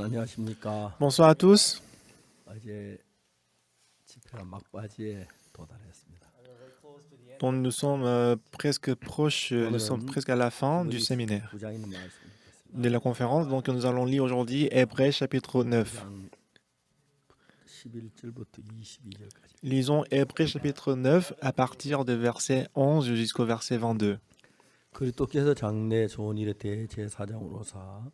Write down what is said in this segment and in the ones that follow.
안녕하십니까. Bonsoir à tous. 이제 집회가 막바지에 도달했습니다. Donc, nous sommes presque proches, nous sommes presque à la fin du séminaire, 9장 있는 말씀 읽겠습니다. de la conférence. Donc, nous allons lire aujourd'hui Hébreux chapitre 9. 11절부터 22절까지. Lisons Hébreux chapitre 9 à partir de verset 11 jusqu'au verset 22. 그리스도께서 장래 좋은 일에 대해 제사장으로서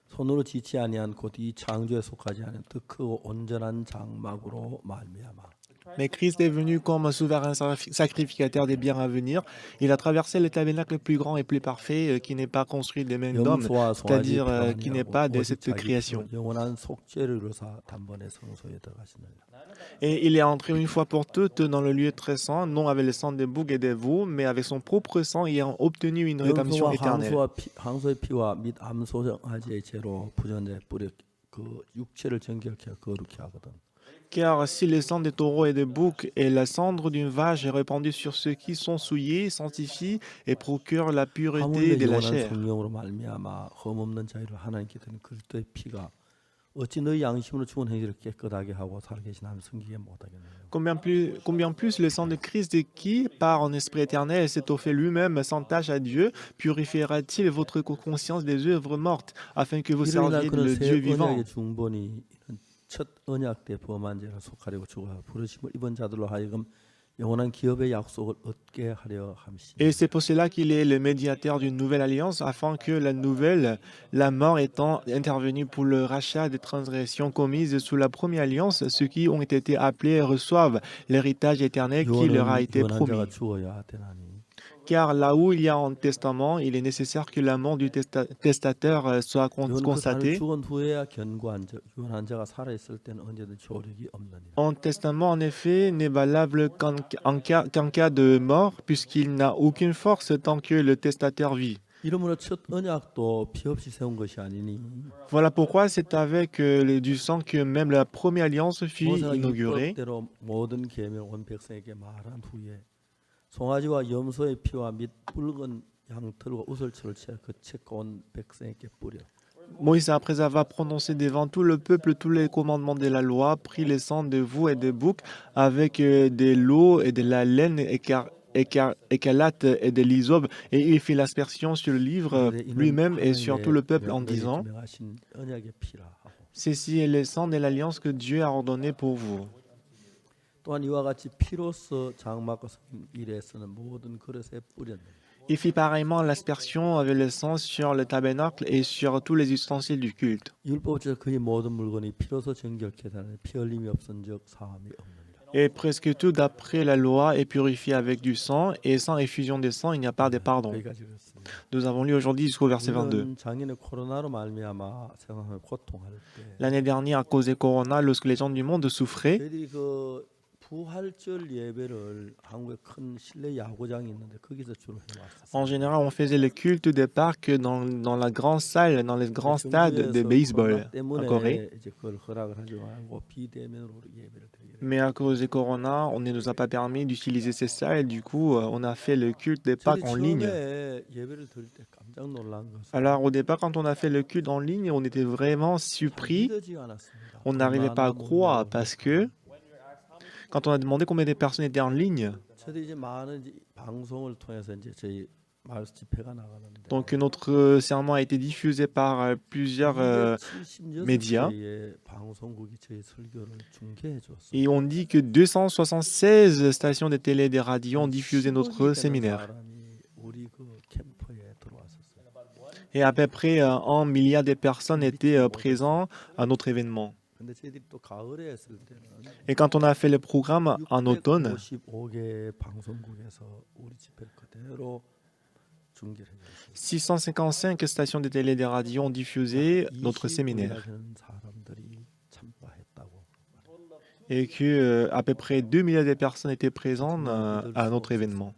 손으로 지치 아니한 곧 이 창조에 속하지 않은 더 크고 온전한 장막으로 말미암아 Mais Christ est venu comme un souverain sacrificateur des biens à venir. Il a traversé le tabernacle le plus grand et plus parfait qui n'est pas construit des mains d'hommes, 염소와 송아지 c'est-à-dire qui n'est pas de 오직 cette 자기 création. 피로 영원한 속죄를 이루사 단번에 성소에 들어가시느니라. Et il est entré une fois pour toutes dans le lieu très saint, non avec le sang des boucs et des veaux, mais avec son propre sang ayant obtenu une rédemption 염소와 éternelle. 항소의 피와 및 암소정아지의 죄로 부전자의 뿌려 그 육체를 정결케 거룩케 하거든. Car si le sang des taureaux et des boucs et la cendre d'une vache est répandue sur ceux qui sont souillés, sanctifie et procure la pureté 하물며 de la 영원한 chair. 성령으로 말미암아 흠없는 자유를 하나님께 드린 그리스도의 피가 어찌 너희 양심으로 죽은 행위를 깨끗하게 하고 살아계신 하나님 섬기게 못하겠느냐. Combien plus le sang de Christ qui, par un esprit éternel, s'est offert lui-même sans tâche à Dieu, purifiera-t-il votre conscience des œuvres mortes, afin que vous 이를 serviez 그는 le 새 Dieu vivant? 언약의 중본이 이는 첫 언약 때 범한 죄를 속하려고 죽어 부르심을 입은 자들로 하여금 영원한 기업의 약속을 얻게 하려 함이시니. Et c'est pour cela qu'il est le médiateur d'une nouvelle alliance, afin que la mort étant intervenue pour le rachat des transgressions commises sous la première alliance, ceux qui ont été appelés reçoivent l'héritage éternel qui leur a été 유언한 자가 promis. 죽어야 되나니. Car là où il y a un testament, il est nécessaire que la mort du testateur soit 유언은 그 사람이 constatée. 죽은 후에야 견고한 자, 유언한 자가 살아 있을 때는 언제든지 효력이 없느니라. Un testament, en effet, n'est valable qu'en cas de mort, puisqu'il n'a aucune force tant que le testateur vit. 이러므로 첫 언약도 피 없이 세운 것이 아니니 Voilà pourquoi c'est avec du sang que même la première alliance fut 모세가 inaugurée. 율법대로 모든 계명을 온 백성에게 말한 후에 송아지와 염소의 피와 및 붉은 양털과 우슬초를 채 그 책과 온 백성에게 뿌려 Moïse, après avoir prononcé devant tout le peuple tous les commandements de la loi, prit le sang de veaux et de boucs avec de l'eau et de la laine écarlate et de l'hysope, et il fit l'aspersion sur le livre lui-même et sur tout le peuple en disant: 명하신 언약의 피라 하고 Ceci est le sang de l'alliance que Dieu a ordonné pour vous. 또한 이와 같이 피로써 장막과 일에 쓰는 모든 그릇에 뿌렸네. Il fit pareillement l'aspersion avec le sang sur le tabernacle et sur tous les ustensiles du culte. 율법적 그의 모든 물건이 피로써 정결케 되는 피 흘림이 없은즉 사함이 없느니라. Et presque tout d'après la loi est purifié avec du sang, et sans effusion de sang, il n'y a pas de pardon. 여기까지 그렇습니다. Nous avons lu aujourd'hui jusqu'au verset 22. 우리는 작년에 코로나로 말미암아 세상을 고통할 때 L'année dernière, à cause du corona, lorsque les gens du monde souffraient, 저희들이 그 부활절 예배를 한국에 큰 실내 야구장이 있는데 거기서 주로 해왔었어요. en général, on faisait le culte des parcs dans la grande salle, dans les grands stades de baseball en Corée. 이제 그걸 허락을 하지 말고 비대면으로 예배를 드리게 돼요. Mais à cause du corona, on ne nous a pas permis d'utiliser ces salles, et du coup, on a fait le culte des Pâques en ligne. 처음에 예배를 드릴 때 깜짝 놀란 것은 Alors au départ, quand on a fait le culte en ligne, on était vraiment surpris. 믿어지지 않았습니다. On n'arrivait pas à croire parce que quand on a demandé combien de personnes étaient en ligne, 저도 이제 많은 방송을 통해서 이제 저희 마을 집회가 나가는데 donc notre serment a été diffusé par plusieurs médias. 276개의 방송국이 저희 설교를 중계해 줬어요. Et on dit que 276 stations de télé et de radio ont diffusé notre séminaire. 우리 그 캠프에 들어왔었어요. Et à peu près 1 milliard de personnes étaient présentes à notre événement. 근데 저희들이 또 가을에 했을 때는 Et quand on a fait le programme en automne, 655개 방송국에서 우리 집회를 그대로 중계를 해줬어요. 655 stations de télé et de radio ont diffusé notre séminaire. 사람들이 참가했다고. Et que à peu près 2 milliards de personnes étaient présentes à notre événement.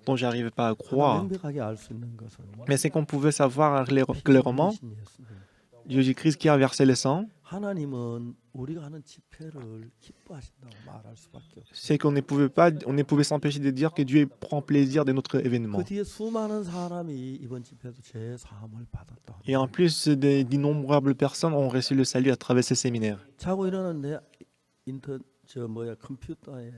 Donc j'arrivais pas à croire. 명백하게 알 수 있는 것은 Mais c'est qu'on pouvait savoir clairement, Jésus-Christ qui a versé le sang, 하나님은 우리가 하는 집회를 기뻐하신다고 말할 수밖에 없어요. C'est qu'on ne pouvait s'empêcher de dire que Dieu prend plaisir de notre 그 événement. 뒤에 수많은 사람이 이번 집회도 제 사함을 받았다. Et en plus, d'innombrables personnes ont reçu le salut à travers ces séminaires. 자고 일어났는데 컴퓨터에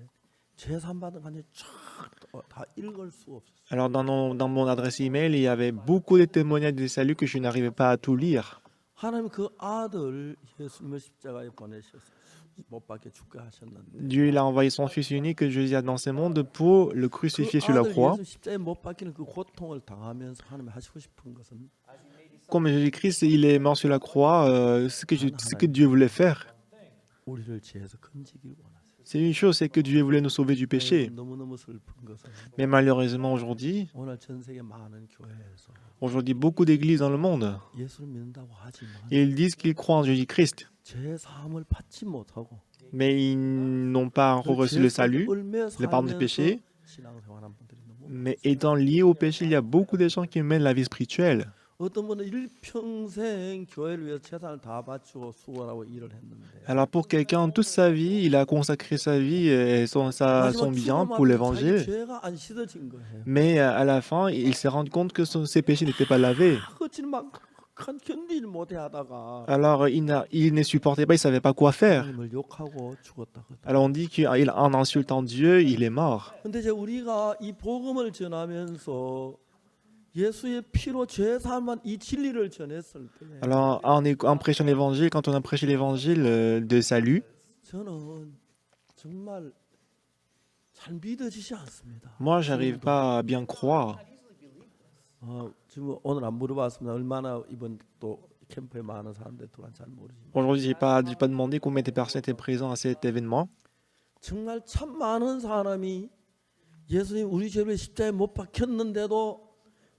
제3 받은 간지 쫙다 읽을 수 없었어요. Alors, dans mon adresse email, il y avait beaucoup de témoignages de salut que je n'arrivais pas à tout lire. 하나님 그 아들 예수님을 십자가에 보내셔서 못 박혀 죽게 하셨는데 Dieu il a envoyé son Fils unique, Jésus, dans ce monde pour le 그 crucifier sur la 아들 croix. 예수 십자가에 못 박히는 그 고통을 당하면서 하나님이 하시고 싶은 것은 Comme Jésus-Christ, il est mort sur la croix, ce que Dieu voulait faire, 우리를 죄에서 건지길 원하세요. c'est une chose, c'est que Dieu voulait nous sauver du péché. 너무너무 슬픈 것은 Mais malheureusement, aujourd'hui, 오늘 전 세계 많은 교회에서 beaucoup d'églises dans le monde, 예수를 믿는다고 하지만 ils disent qu'ils croient en Jésus-Christ, 죄 사함을 받지 못하고 mais ils n'ont pas reçu le salut, le pardon du péché. 신앙생활한 분들이 너무 Mais étant liés au péché, il y a beaucoup de gens qui mènent la vie spirituelle. 어떤 분은 일평생 교회를 위해서 재산을 다 바치고 수고하고 일을 했는데 Alors pour quelqu'un, toute sa vie, il a consacré sa vie et son bien pour 자기 l'évangile. 죄가 안 씻어진 거예요. Mais à la fin, il s'est rendu compte que ses péchés n'étaient pas lavés. 그것을 막 견디질 못해 하다가 Alors il ne supportait pas, il ne savait pas quoi faire. 하나님을 욕하고 죽었다거든. Alors on dit qu'en insultant Dieu, il est mort. 근데 이제 우리가 이 복음을 전하면서 예수의 피로 죄 사함한 이 진리를 전했을 때 Alors en prêchant l'évangile, quand on a prêché l'évangile de salut, 저는 정말 잘 믿어지지 않습니다. moi, j'arrive pas à bien croire. 지금 오늘 안 물어봤습니다. 얼마나 이번 또 캠프에 많은 사람들 들어간 잘 모르지만 Aujourd'hui, j'ai pas demandé combien de personnes étaient présentes à cet événement. 정말 참 많은 사람이 예수님 우리 죄를 십자가에 못 박혔는데도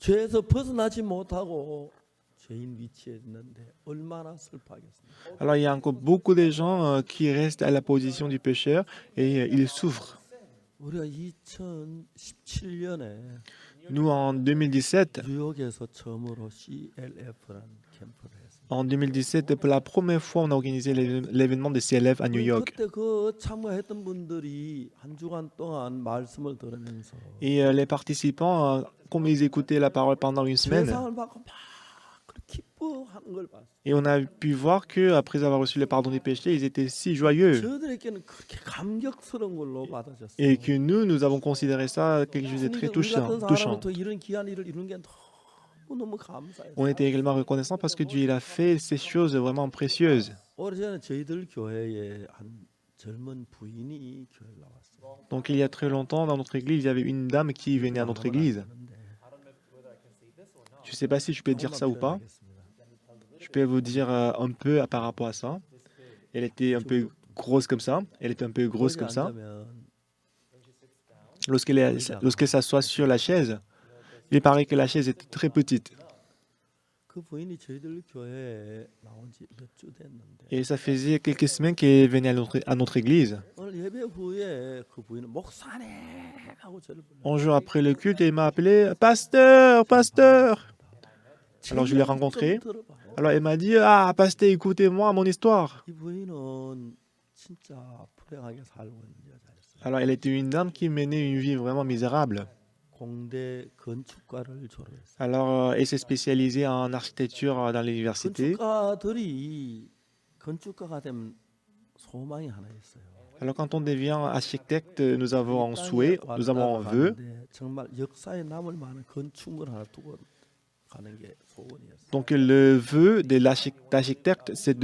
죄에서 벗어나지 못하고 죄인 위치에 있는데 얼마나 슬퍼하겠습니까? Alors il y a encore beaucoup de gens qui restent à la position du pécheur et ils souffrent. 우리가 2017년에 Nous, en 2017, 뉴욕에서 처음으로 CLF라는 캠프를 했습니다. En 2017, pour la première fois, on a organisé l'événement de CLF à New York. 그때 그 참가했던 분들이 한 주간 동안 말씀을 들으면서 Et les participants, comme ils écoutaient la parole pendant une semaine, 세상을 받고 막 그렇게 기뻐하는 걸 봤어요. et on a pu voir que après avoir reçu le pardon des péchés, ils étaient si joyeux. 저들에게는 그렇게 감격스러운 걸로 받아졌어요. Et que nous avons considéré ça quelque chose de très touchant. 사람은 이런 귀한 일을 이루는 게 너무 감사해요. On était également reconnaissants parce que Dieu il a fait ces choses vraiment précieuses. 오래전에 저희들 교회에 한 젊은 부인이 교회에 나왔어요. Donc il y a très longtemps, dans notre église, il y avait une dame qui venait à notre église. Je ne sais pas si je peux dire ça ou pas. Je peux vous dire un peu par rapport à ça. Elle était un peu grosse comme ça. Elle était un peu grosse comme ça. Lorsqu'elle s'assoit sur la chaise, il paraît que la chaise était très petite. Et ça faisait quelques semaines qu'elle venait à notre église. Un jour après le culte, elle m'a appelé « Pasteur, pasteur !» Alors je l'ai rencontré. Alors elle m'a dit « Ah, pasteur, écoutez-moi mon histoire. » Alors elle était une dame qui menait une vie vraiment misérable. Alors elle s'est spécialisée en architecture dans l'université. Alors quand on devient architecte, nous avons un souhait, nous avons un vœu. Donc le vœu de l'architecte, c'est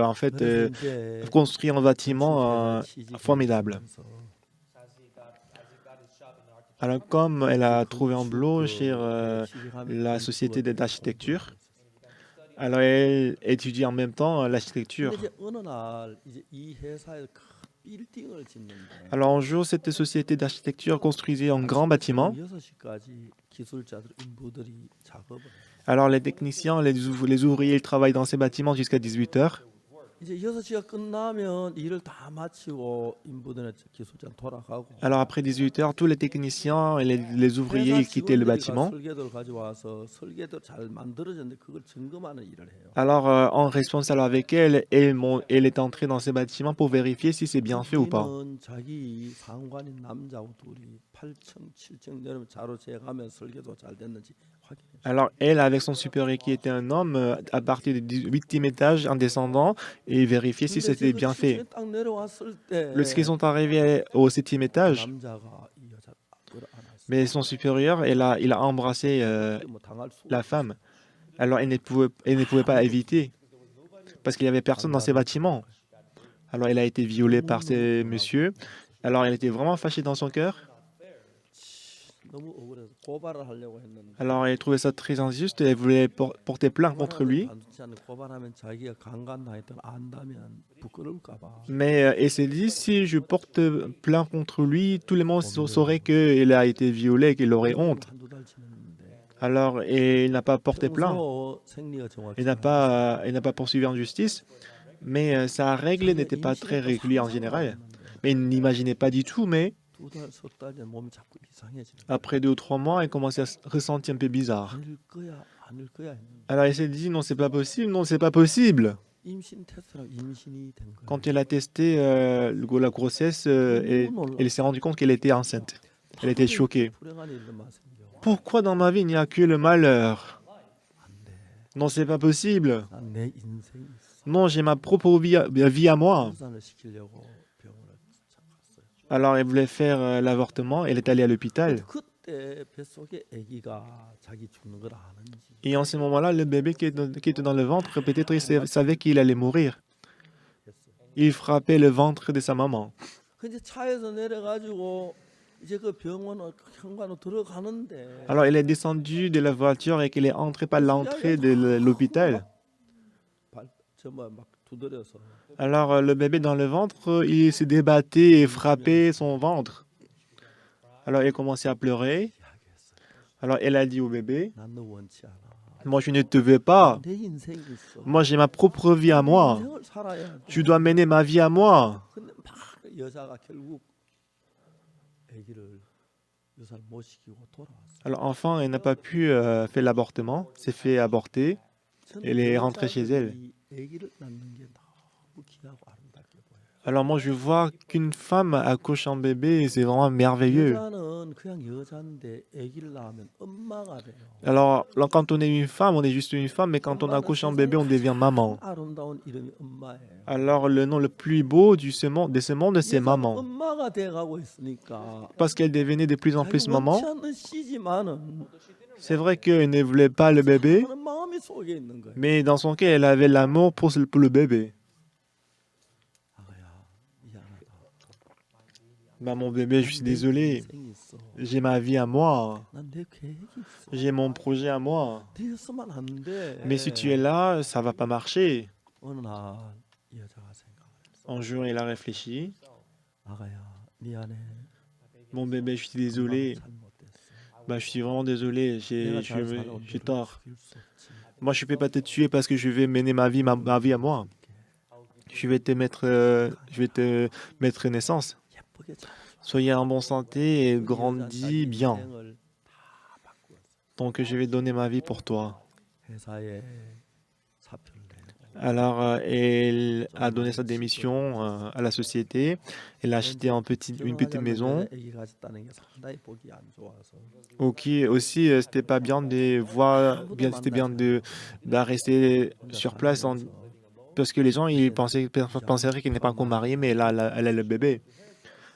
en fait construire un bâtiment formidable. Alors comme elle a trouvé un boulot chez la société d'architecture, alors elle étudie en même temps l'architecture. Alors un jour, cette société d'architecture construisait un grand bâtiment. Alors les techniciens, les ouvriers, ils travaillent dans ces bâtiments jusqu'à 18 heures. 이제 6시가 끝나면 일을 다 마치고 인부들은 기술장 돌아가고 Alors après 18 heures, tous les techniciens et les ouvriers, 회사 ils quittaient le 직원들이 bâtiment. 설계도를 가져와서 설계도 잘 만들어졌는데 그걸 점검하는 일을 해요. Alors en responsable avec elle, elle est entrée dans ces bâtiments pour vérifier si c'est bien fait ou pas. 부인은 자기 상관인 남자하고 둘이 8층, 7층 내려면 자로 재가면 설계도 잘 됐는지 확인해요. Alors elle, avec son supérieur qui était un homme, à partir du 8e étage, en descendant, et vérifier si 근데 c'était 그 bien fait. 7층에 딱 내려왔을 때 Lorsqu'ils sont arrivés au 7e étage, 남자가 이 여자 끌어안았어요. mais son supérieur, il a embrassé 뭐 당할 수가 la femme. Alors elle ne pouvait pas éviter, parce qu'il n'y avait personne dans ces bâtiments. Alors elle a été violée par ces messieurs. Alors elle était vraiment fâchée dans son cœur. 너무 억울해서 고발을 하려고 했는데 Alors elle trouvait ça très injuste et elle voulait porter plainte contre lui. 반드시 않는 고발하면 자기가 강간당했던 안다면 부끄러울까 봐. Mais elle s'est dit, si je porte plainte contre lui, tout le monde saurait qu'elle a été violée et qu'elle aurait honte. 한두 달 지났는데 Alors il n'a pas porté plainte. 평소 생리가 정확히 Elle n'a pas poursuivi en justice. Mais sa règle n'était pas très régulière en général. Mais il n'imaginait pas du tout, mais 두달 석 달 전 몸이 자꾸 이상해지는. après 2 ou 3 mois, elle commençait à se ressentir un peu bizarre. 아닐 거야 했는데 Alors elle s'est dit, non, c'est pas possible, non, c'est pas possible. 임신 테스트랑 임신이 된 거예요. Quand elle a testé la grossesse, elle s'est rendue compte qu'elle était enceinte. Elle était choquée. 불행한 일만 생겨. Pourquoi dans ma vie il n'y a que le malheur? Non, c'est pas possible. 난내 인생이 있어. Non, j'ai ma propre vie à moi. 출산을 시키려고 병원을 갔어요. Alors elle voulait faire l'avortement, elle est allée à l'hôpital. 그때 뱃속에 아기가 자기 죽는 걸 아는지 Et en ce moment-là, le bébé qui était dans le ventre, peut-être il savait qu'il allait mourir. Il frappait le ventre de sa maman. 근데 차에서 내려가지고 이제 그 병원 현관으로 들어가는데 Alors elle est descendue de la voiture et qu'elle est entrée par l'entrée de l'hôpital. 정말 막 두드려서 Alors le bébé dans le ventre, il se débattait et frappait son ventre. Alors elle commençait à pleurer. Alors elle a dit au bébé, 난 너 원치 않아. moi je ne te veux pas. 내 인생이 있어. Moi j'ai ma propre vie à moi. 인생을 살아야 돼. Tu dois mener ma vie à moi. 근데 막 여자가 결국 아기를 유산을 못 시키고 돌아왔어. Alors enfin, elle n'a pas pu faire l'avortement, s'est fait aborter. Elle est rentrée chez elle. 아기를 낳는 게 너무 귀하고 아름답게 보여요. Alors moi je vois qu'une femme accouche un bébé, c'est vraiment merveilleux. 여자는 그냥 여자인데 아기를 낳으면 엄마가 돼요. Alors quand on est une femme, on est juste une femme, mais quand on accouche un bébé, on devient maman. 아름다운 이름이 엄마예요. Alors le nom le plus beau de ce monde, c'est 여자는 maman. 엄마가 돼가고 있으니까 Parce qu'elle devenait de plus en plus 자기 maman. 원치 않는 씨지만은 C'est vrai qu'elle ne voulait pas le bébé, 하는 마음이 속에 있는 거예요. mais dans son cœur, elle avait l'amour pour le bébé. 아가야 미안하다. Bah mon bébé, je suis désolé. 인생이 있어. J'ai ma vie à moi. 난 내 계획이 있어. J'ai mon projet à moi. 네 없으면 안 돼. Mais si tu es là, ça va pas marcher. 어느 날 이 여자가 생각을 했어. Un jour, il a réfléchi. 아가야 미안해. Mon bébé, je suis désolé. 잘못됐어. Bah, je suis vraiment désolé. 내가 잘 살아온 J'ai 너를 tort. 죽일 수 없지. Moi, je ne peux pas te tuer parce que je vais mener ma vie à moi. Je vais te mettre naissance. 예쁘게 잘. Soyez en bonne santé et grandis bien. 인생을 다 바꾸었어. Donc, je vais donner ma vie pour toi. 회사에 사표를 내고 Alors, elle a donné sa démission à la société. Elle a acheté une petite maison. 아기 가졌다는 게 상당히 보기 안 좋아서 Ok, aussi, c'était pas bien de voir, c'était bien de rester sur place parce que les gens ils penseraient qu'elle n'est pas encore mariée, mais elle a le bébé.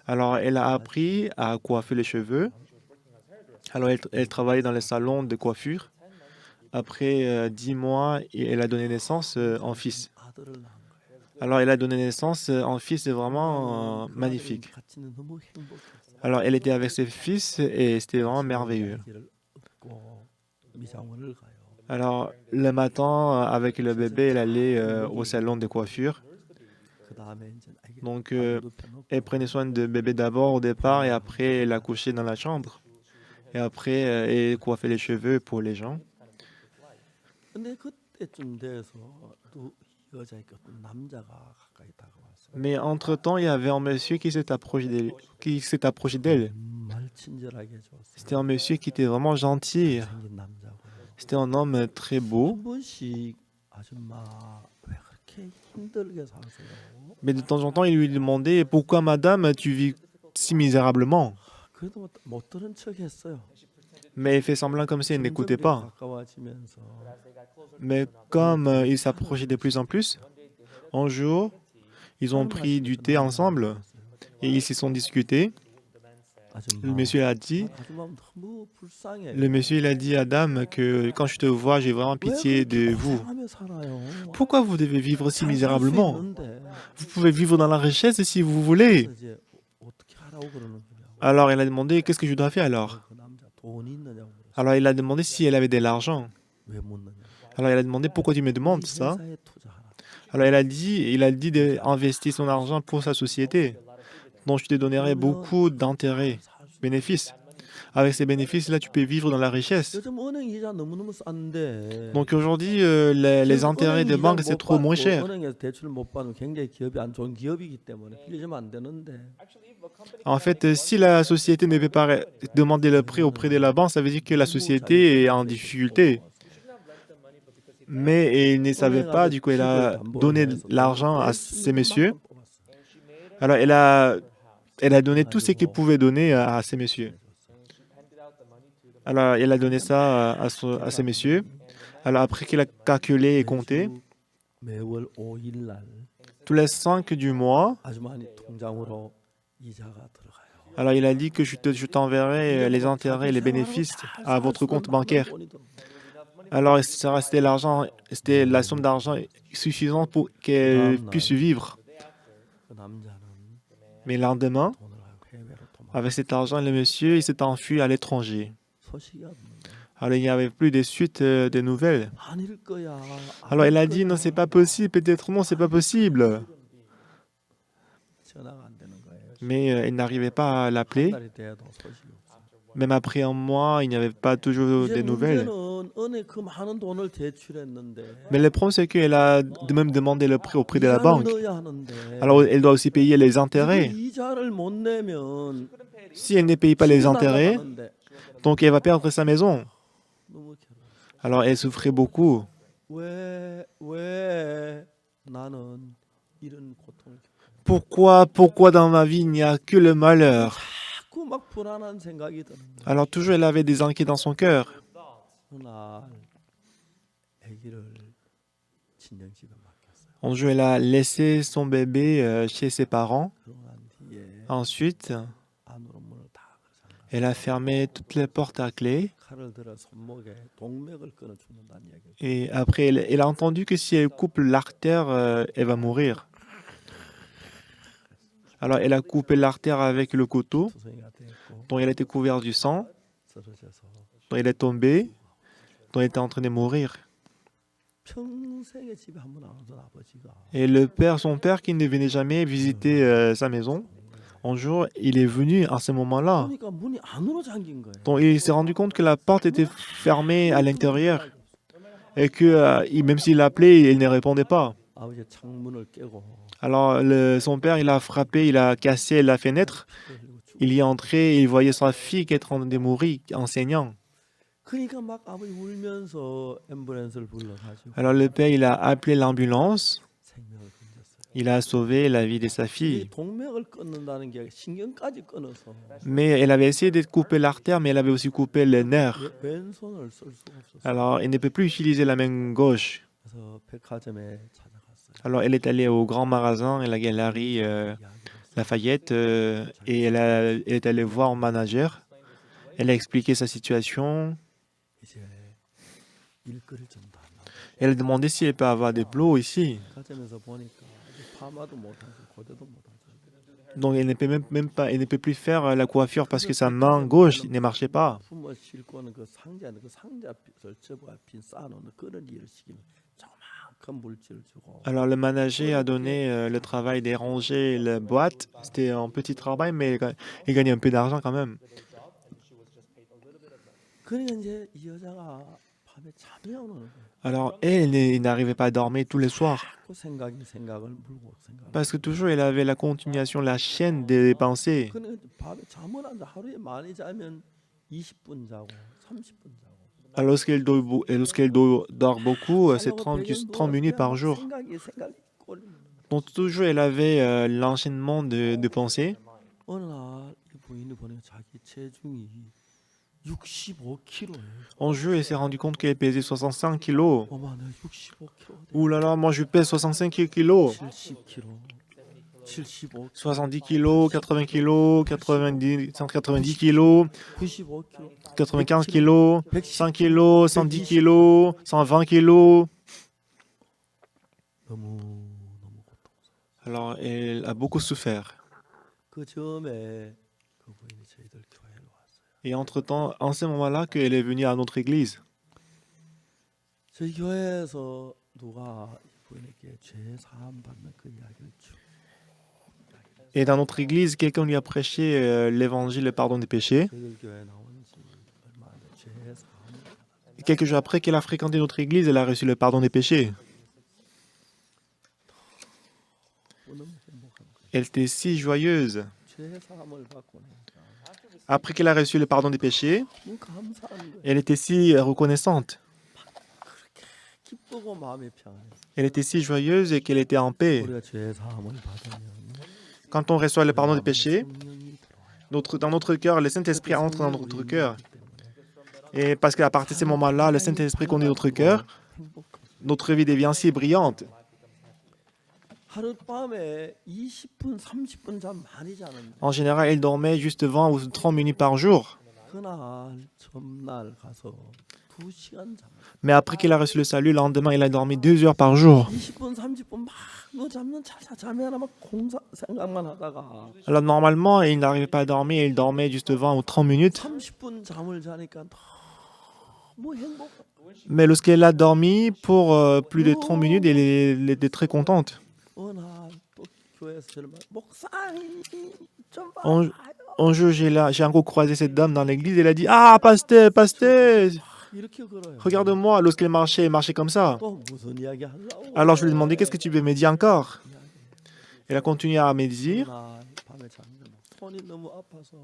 Alors, elle a appris à coiffer les cheveux. Alors, elle travaillait dans les salons de coiffure. Après 10 mois, elle a donné naissance en fils. 아들을 낳은 거예요. Alors, elle a donné naissance en fils, c'est vraiment magnifique. 같이는 너무 행복했어요. Alors, elle était avec ses fils et c'était vraiment merveilleux. 아기를 업고 미장원을 가요. Alors, le matin, avec le bébé, elle allait au salon de coiffure. 그다음에 이제 아기를 Donc, 눕혀놓고 elle prenait soin de bébé d'abord au départ et après, elle a couché dans la chambre. Et après, elle coiffait les cheveux pour les gens. 근데 그때쯤 돼서 또 여자에게 어떤 남자가 가까이 다가왔어요. Mais entre-temps, il y avait un monsieur qui s'est approché d'elle. 정말 친절하게 해줬어요. C'était un monsieur qui était vraiment gentil. 잘생긴 남자고. C'était un homme très beau. 한 번씩 아줌마 왜 그렇게 힘들게 사세요? Mais de temps en temps, il lui demandait pourquoi, madame, tu vis si misérablement. 그래도 못 들은 척했어요. Mais elle fait semblant comme si elle n'écoutait pas. 가까워지면서 Mais comme ils s'approchaient de plus en plus, un jour, ils ont pris du thé ensemble et ils se sont discutés. Le monsieur a dit, 아줌마 너무 불쌍해. le monsieur il a dit à Dame que quand je te vois, j'ai vraiment pitié de vous. 고생하며 살아요? Pourquoi vous devez vivre si 잘살수 misérablement? 있는데. Vous pouvez vivre dans la richesse si vous voulez. 그래서 이제 어떻게 하라고 그러는 거냐고. Alors elle a demandé, qu'est-ce que je dois faire alors? 그 남자 돈이 있느냐고 그랬어요. Alors il a demandé si elle avait de l'argent. 왜 묻느냐고. Alors elle a demandé, pourquoi tu me demandes 이 ça? 회사에 투자하라. Alors il a dit d'investir son argent pour sa société, dont je te donnerai beaucoup d'intérêts, bénéfices. Avec ces bénéfices-là, tu peux vivre dans la richesse. 요즘 은행 이자 너무너무 싼데. Donc aujourd'hui, les intérêts des banques, c'est trop moins cher. 은행에서 대출을 못 받으면 굉장히 기업이 안 좋은 기업이기 때문에 빌리면 안 되는데. En fait, si la société ne peut pas demander le prêt auprès de la banque, ça veut dire que la société est en difficulté. Mais il ne savait pas, du coup, elle a donné l'argent à ces messieurs. Alors elle a donné tout ce qu'elle pouvait donner à ces messieurs. Alors elle a donné ça à ces messieurs. Alors après qu'il a calculé et compté, 매월 5일 날 tous les 5 du mois, 아주머니 통장으로 이자가 들어가요. alors il a dit que je t'enverrai les intérêts, les bénéfices à votre compte bancaire. Alors c'était l'argent, c'était la somme d'argent suffisante pour qu'elle puisse vivre. 그 남자는 Mais le lendemain, 돈을 가지고 해외로 도망. avec cet argent, le monsieur il s'est enfui à l'étranger. 소식이 없는 거예요. Alors il n'y avait plus de suite de nouvelles. 아닐 거야. Alors elle a dit non, c'est pas possible, peut-être non, c'est pas possible. 전화가 안 되는 거예요. Mais elle n'arrivait pas à l'appeler. 달이 돼도 소식이 없어요. Même après un mois, il n'y avait pas toujours 이제 de nouvelles. 문제는 은행 그 많은 돈을 대출했는데 Mais le problème, c'est qu'elle a même demandé le prêt auprès de la 이자를 banque. 넣어야 하는데 Alors elle doit aussi payer les intérêts. 그 이자를 못 내면 Si elle ne paye pas les 집이 intérêts, 나가는데 donc elle va perdre sa maison. 너무 괴로워. Alors elle souffrait beaucoup. 왜 나는 이런 고통을 Pourquoi dans ma vie il n'y a que le malheur? 자꾸 막 불안한 생각이 드는 거야. Alors toujours elle avait des inquiétudes dans son cœur. 어느 날 아기를 친정집에 맡겼어요. Un jour, elle a laissé son bébé chez ses parents. 그러고 난 뒤에 Ensuite, 안으로 문을 다 잠가 elle a fermé toutes les portes à clé. 칼을 들어 손목에 동맥을 끊어 죽는다는 이야기를. Et après, elle a entendu que si elle coupe l'artère, elle va mourir. Alors, elle a coupé l'artère avec le couteau, 투성이가 됐고 dont elle était couverte du sang, 쓰러져서 dont elle est tombée, dont elle était en train de mourir. 평생에 집에 한 번 안 오던 아버지가 Et son père qui ne venait jamais visiter sa maison, un jour, il est venu à ce moment-là. 보니까 문이 안으로 잠긴 거예요. Donc, il s'est rendu compte que la porte était fermée à l'intérieur et que même s'il appelait, il ne répondait pas. 아버지 창문을 깨고 Alors, son père, il a frappé, il a cassé la fenêtre. 피를 흘리고 죽. Il y est entré et il voyait sa fille qui est en train de mourir en saignant. 그러니까 막 아버지 울면서 앰뷸런스를 불러가지고 Alors, le père, il a appelé l'ambulance. 생명을 건졌어요. Il a sauvé la vie de sa 이 fille. 동맥을 끊는다는 게 신경까지 끊어서 Mais elle avait essayé de couper l'artère, mais elle avait aussi coupé le nerf. 왼손을 쓸 수가 없었어요. Alors, elle ne peut plus utiliser la main gauche. 그래서 백화점에 찾아갔어요. Alors, elle est allée au grand magasin et la galerie 이야기를 했어요. Lafayette et elle est allée voir un manager. Elle a expliqué sa situation. 이제 일거리를 좀 더 한다고. Elle a demandé si elle peut avoir des plots ici. 백화점에서 보니까 이제 파마도 못하고 고데도 못하고 Donc, elle ne peut même pas, elle ne peut plus faire la coiffure parce que sa main gauche ne marchait pas. 품을 싣고는 그 상자 설치부가 빈 쌓아놓는 그런 일을 시키면 조그만한 물질을 주고 Alors, le manager a donné le travail de ranger la boîte. C'était un petit travail, mais il gagnait un peu d'argent quand même. 그러니까 이제 이 여자가 밤에 잠이 안 오는 거예요. Alors, elle n'arrivait pas à dormir tous les soirs. 그 생각이 생각을 물고 생각. Parce que toujours, elle avait la continuation, la chaîne des pensées. 그는 밤에 잠을 안 자. 하루에 많이 자면 20분 자고 30분 자고. Alors, lorsqu'elle dort beaucoup, c'est 30 minutes par jour. 생각이 꼴. Donc, toujours, elle avait l'enchaînement de pensées. 어느 날 이 부인이 보니까 자기 체중이 65kg예요. En jeu, elle s'est rendu compte qu'elle pesait 65 kilos. 어머, 내가 65kg. Ouh là là, moi je pèse 65 kilos. 70kg. 75. 70 kilos, 80 kilos, 90, 190 kilos, 95kg. 95 kilos, 100 kilos, 110 kilos, 120 kilos. 너무 고통스러워. Alors, elle a beaucoup souffert. 그 즈음에 그 부인이 저희들 교회로 왔어요. Et entre-temps, en ce moment-là, qu'elle est venue à notre église. 저희 교회에서 누가 이 부인에게 죄 사함 받는 그 이야기를 쭉. Et dans notre église, quelqu'un lui a prêché l'évangile, le pardon des péchés. 저희들 교회 나온 지 얼마 안 돼. 죄 사함을 받았어요. Et quelques jours après qu'elle a fréquenté notre église, elle a reçu le pardon des péchés. 너무 행복한 거예요. Elle était si joyeuse. 죄 사함을 받고 나니까 Après qu'elle a reçu le pardon des péchés, 너무 감사한 거예요. elle était si reconnaissante. 그렇게 기쁘고 마음이 평안해요. Elle était si joyeuse et qu'elle était en paix. 우리가 죄 사함을 받으면 Quand on reçoit le pardon des péchés, 성령이 들어와요. dans notre cœur, le Saint-Esprit entre dans notre cœur. Et parce qu'à partir de ce moment-là, le Saint-Esprit connaît notre cœur, 행복하죠. notre vie devient si brillante. 하룻밤에 20분, 30분 잠 많이 자는데 En général, elle dormait juste 20 ou 30 minutes par jour. 그날 전날 가서 2시간 잠. Mais après qu'elle a reçu le salut, le lendemain, elle a dormi 2 heures par jour. 20분, 30분 막 너 잠는 자자 잠이 하나 막 공사 생각만 하다가 Alors normalement, elle n'arrivait pas à dormir, elle dormait juste 20 ou 30 minutes. 30분 잠을 자니까 너무 행복. Mais lorsqu'elle a dormi pour plus de 30 minutes, elle était très contente. 어느 날또 교회에서 저를 말 목사님 좀 On- 봐요. Un jour, j'ai encore croisé cette dame dans l'église, elle a dit « Ah, pasteur, pasteur, 이렇게 걸어요. regarde-moi. » Lorsqu'elle marchait, elle marchait comme ça. 또 무슨 이야기 하려고? Alors je lui ai demandé « Qu'est-ce que tu veux me dire encore ?» Elle a continué à me dire. 날 밤에 잤는데 손이 너무 아파서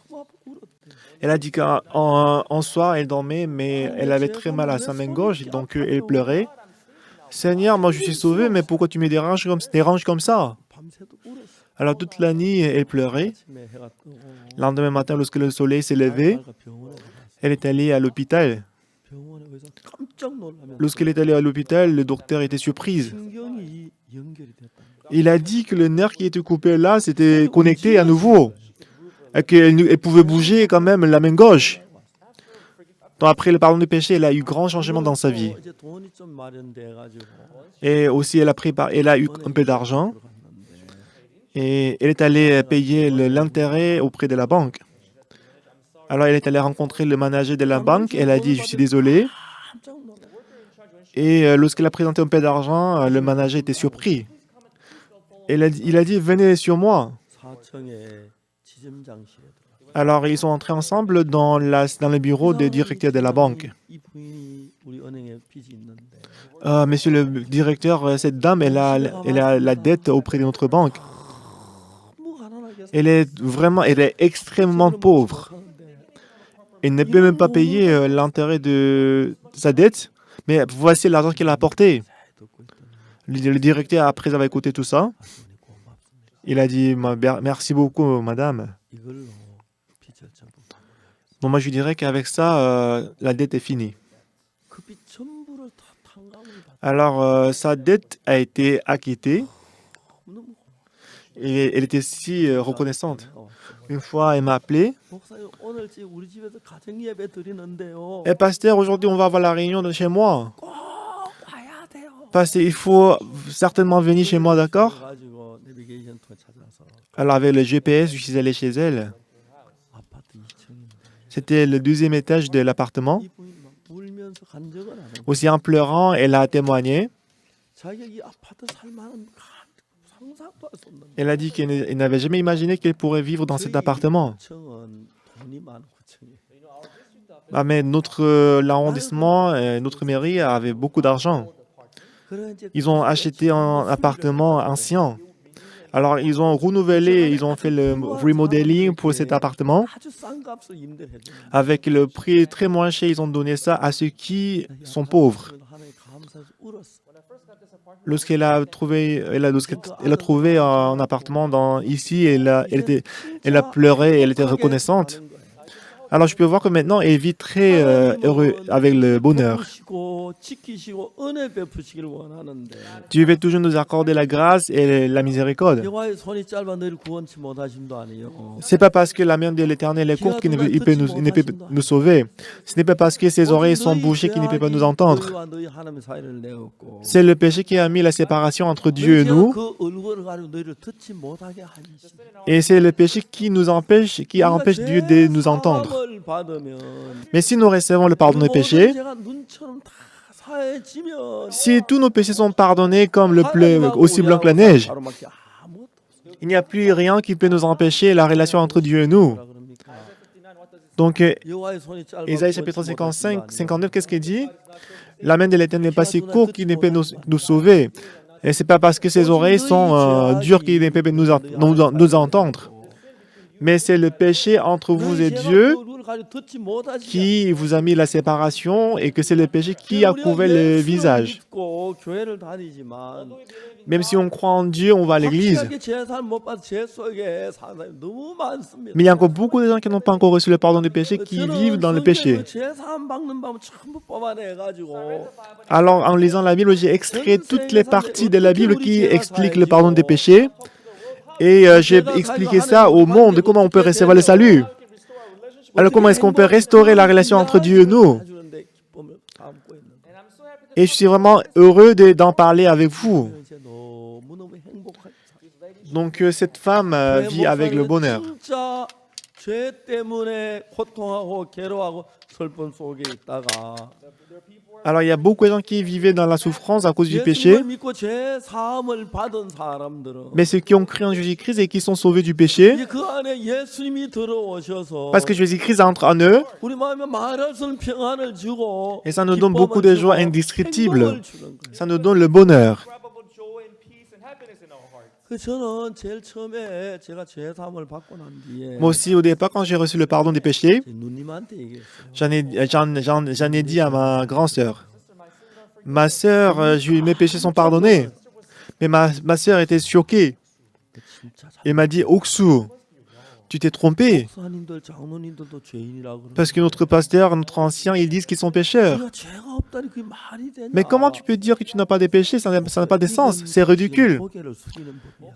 너무 아프고 울었대. Elle a dit qu'en soir, elle dormait, mais elle avait très mal à sa main gauche, donc elle pleurait. « Seigneur, moi je suis sauvé, mais pourquoi tu me déranges comme ça ?» 밤새도 울었어. Alors toute la nuit, elle pleurait. 아침에 해가 뜨고 Le lendemain matin, lorsque le soleil s'est levé, 딸과 병원에 가봤어. elle est allée à l'hôpital. 병원에 가서 깜짝 놀라면서 Lorsqu'elle est allée à l'hôpital, le docteur était surprise. 신경이 연결이 됐다. Il a dit que le nerf qui était coupé là, s'était connecté à nouveau. Et qu'elle pouvait bouger quand même la main gauche. Donc après le pardon du péché, elle a eu grand changement dans sa vie. 이제 돈이 좀 마련돼 가지고 Et aussi, elle a eu un peu d'argent. Et elle est allée payer l'intérêt auprès de la banque. Alors elle est allée rencontrer le manager de la banque. Elle a dit, je suis désolé. 깜짝 놀라. Et lorsqu'elle a présenté un peu d'argent, le manager était surpris. Il a dit, venez sur moi. 4층에 지점장실에 들어가. Alors ils sont entrés ensemble dans le bureau des directeurs de la banque. 이 부인이 우리 은행에 빚이 있는데 Monsieur le directeur, cette dame, elle a la dette auprès de notre banque. 너무 가난하게 Elle est extrêmement pauvre. Elle ne peut même pas payer l'intérêt de sa dette. Mais voici l'argent qu'elle a apporté. 듣고 있더니 Le directeur, après avoir écouté tout ça, 돈이 고맙습니다. il a dit merci beaucoup, madame. 이걸로 빚을 전부 Bon, moi, je lui dirais qu'avec ça, la dette est finie. 그 빚 전부를 다 탕감을 받. Alors, sa dette a été acquittée 너무 et elle était si reconnaissante. 고마워. Une fois, elle m'a appelé. 목사님 오늘 우리 집에서 가정 예배 드리는데요. Eh, pasteur, aujourd'hui, on va avoir la réunion de chez moi. 꼭 와야 돼요. Pasteur, il faut certainement venir chez moi, d'accord? 가지고 내비게이션 통 찾아서 Alors, avec le GPS, je suis allé chez elle. 아파트 2층인데 C'était le 12e étage de l'appartement. 이 부인이 막 울면서 간증을 하는 거예요. Aussi, en pleurant, elle a témoigné. 자기가 이 아파트 살만한 상상도 할 수 없는. Elle a dit qu'elle n'avait jamais imaginé qu'elle pourrait vivre dans cet appartement. 2층은 돈이 많은 9층이에요. Ah, mais l'arrondissement, notre mairie avait beaucoup d'argent. 그래 이제 Ils ont acheté un appartement ancien. Alors, ils ont renouvelé, ils ont fait le remodeling pour cet appartement. 아주 싼 값을 임대해 주는 Avec le prix très moins cher, ils ont donné ça à ceux qui sont pauvres. 하나님 감사해서 울었어. Lorsqu'elle a trouvé, elle a trouvé un appartement ici, elle a pleuré, elle était reconnaissante. Alors, je peux voir que maintenant, elle vit très heureux avec le bonheur. 베푸시고 지키시고 은혜 베푸시길 원하는데 Dieu veut toujours nous accorder la grâce et la miséricorde. 여호와의 손이 짧아 너희를 구원치 못하심도 아니요. C'est pas parce que la main de l'Éternel est courte qu'il ne peut nous sauver. Ce n'est pas parce que ses oreilles sont bouchées qu'il ne peut pas nous entendre. 너희와 너희 하나님의 사이를 내었고 C'est le péché qui a mis la séparation entre Dieu et nous. 그 얼굴을 가지고 너희를 듣지 못하게 하시니 Et c'est le péché qui empêche Dieu de nous entendre. 사함을 받으면 Mais si nous recevons le pardon des péchés, 제가 눈처럼 다 사해지면 si tous nos péchés sont pardonnés comme aussi blanc que la neige, 바로밖에 아무것도 il n'y a plus rien qui peut nous empêcher la relation entre Dieu et nous. 없다 그럽니까? Donc, 여호와의 손이 짧아 Ésaïe chapitre 55, 59, qu'est-ce qu'il dit? La main de l'Éternel n'est pas si courte qu'il ne peut nous sauver. Et c'est pas parce que ses oreilles sont dures qu'il ne peut pas nous entendre. Mais c'est le péché entre vous et Dieu qui vous a mis la séparation et que c'est le péché qui a couvert le visage. Même si on croit en Dieu, on va à l'église. Mais il y a encore beaucoup de gens qui n'ont pas encore reçu le pardon des péchés, qui vivent dans le péché. Alors, en lisant la Bible, j'ai extrait toutes les parties de la Bible qui expliquent le pardon des péchés. Et j'ai expliqué ça au monde, comment on peut recevoir le salut. Alors, comment est-ce qu'on peut restaurer la relation entre Dieu et nous? Et je suis vraiment heureux d'en parler avec vous. Donc, cette femme vit avec le bonheur. 죄 때문에 고통하고 괴로워하고 슬픔 속에 있다가 Alors, il y a beaucoup de gens qui vivaient dans la souffrance à cause du péché. 예수님을 믿고 죄 사함을 받은 사람들은 Mais ceux qui ont cru en Jésus-Christ et qui sont sauvés du péché, 이제 그 안에 예수님이 들어오셔서 parce que Jésus-Christ entre en eux, 우리 마음에 말할 수 없는 평안을 주고 et ça nous donne beaucoup de joie indescriptible. 행복을 주는 거예요. Ça nous donne le bonheur. 그 저는 제일 처음에 제가 죄 사함을 받고 난 뒤에 Moi aussi, au départ, quand j'ai reçu le pardon des péchés, 제 누님한테 얘기했어요. j'en ai dit à ma grande sœur. Ma sœur, mes péchés sont pardonnés. Mais ma sœur était choquée. 진짜 Elle m'a dit, Oksu, tu t'es trompé. 목사님들 장로님들도 죄인이라 그러는데 Parce que notre pasteur, notre ancien, ils disent qu'ils sont pécheurs. 우리가 죄가 없다니 그게 말이 되냐? Mais comment tu peux dire que tu n'as pas de péché? Ça n'a pas de sens. C'est ridicule. 고개를 숙이는 법이야.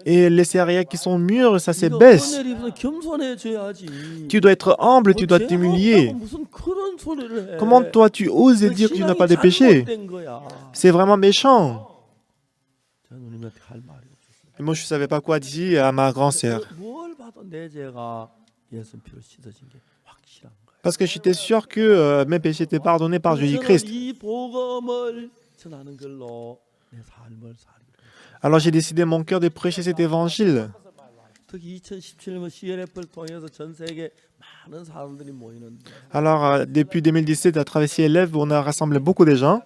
Et les céréales qui sont mûres, ça 이거 s'abaisse. 은혜를 입어서 겸손해져야지. Tu dois être humble, tu dois 죄가 t'humilier. 없다고 무슨 그런 소리를 해. Comment toi tu oses dire que tu n'as pas de péché? 잘못된 거야. C'est vraiment méchant. 제 누님한테 할 말이 없었어요. Et moi, je ne savais pas quoi dire à ma grand-sœur. 뭘 봐도 내 죄가 예수 피로 씻어진 게 확실한 거야. Parce que j'étais sûr que mes péchés étaient pardonnés par Jésus-Christ. 이 복음을 전하는 걸로 내 삶을 살기로. Alors j'ai décidé mon cœur de prêcher cet évangile. 특히 2017년 CLF를 통해서 전 세계 많은 사람들이 모이는데 Alors depuis 2017, à travers CLF, on a rassemblé beaucoup de gens.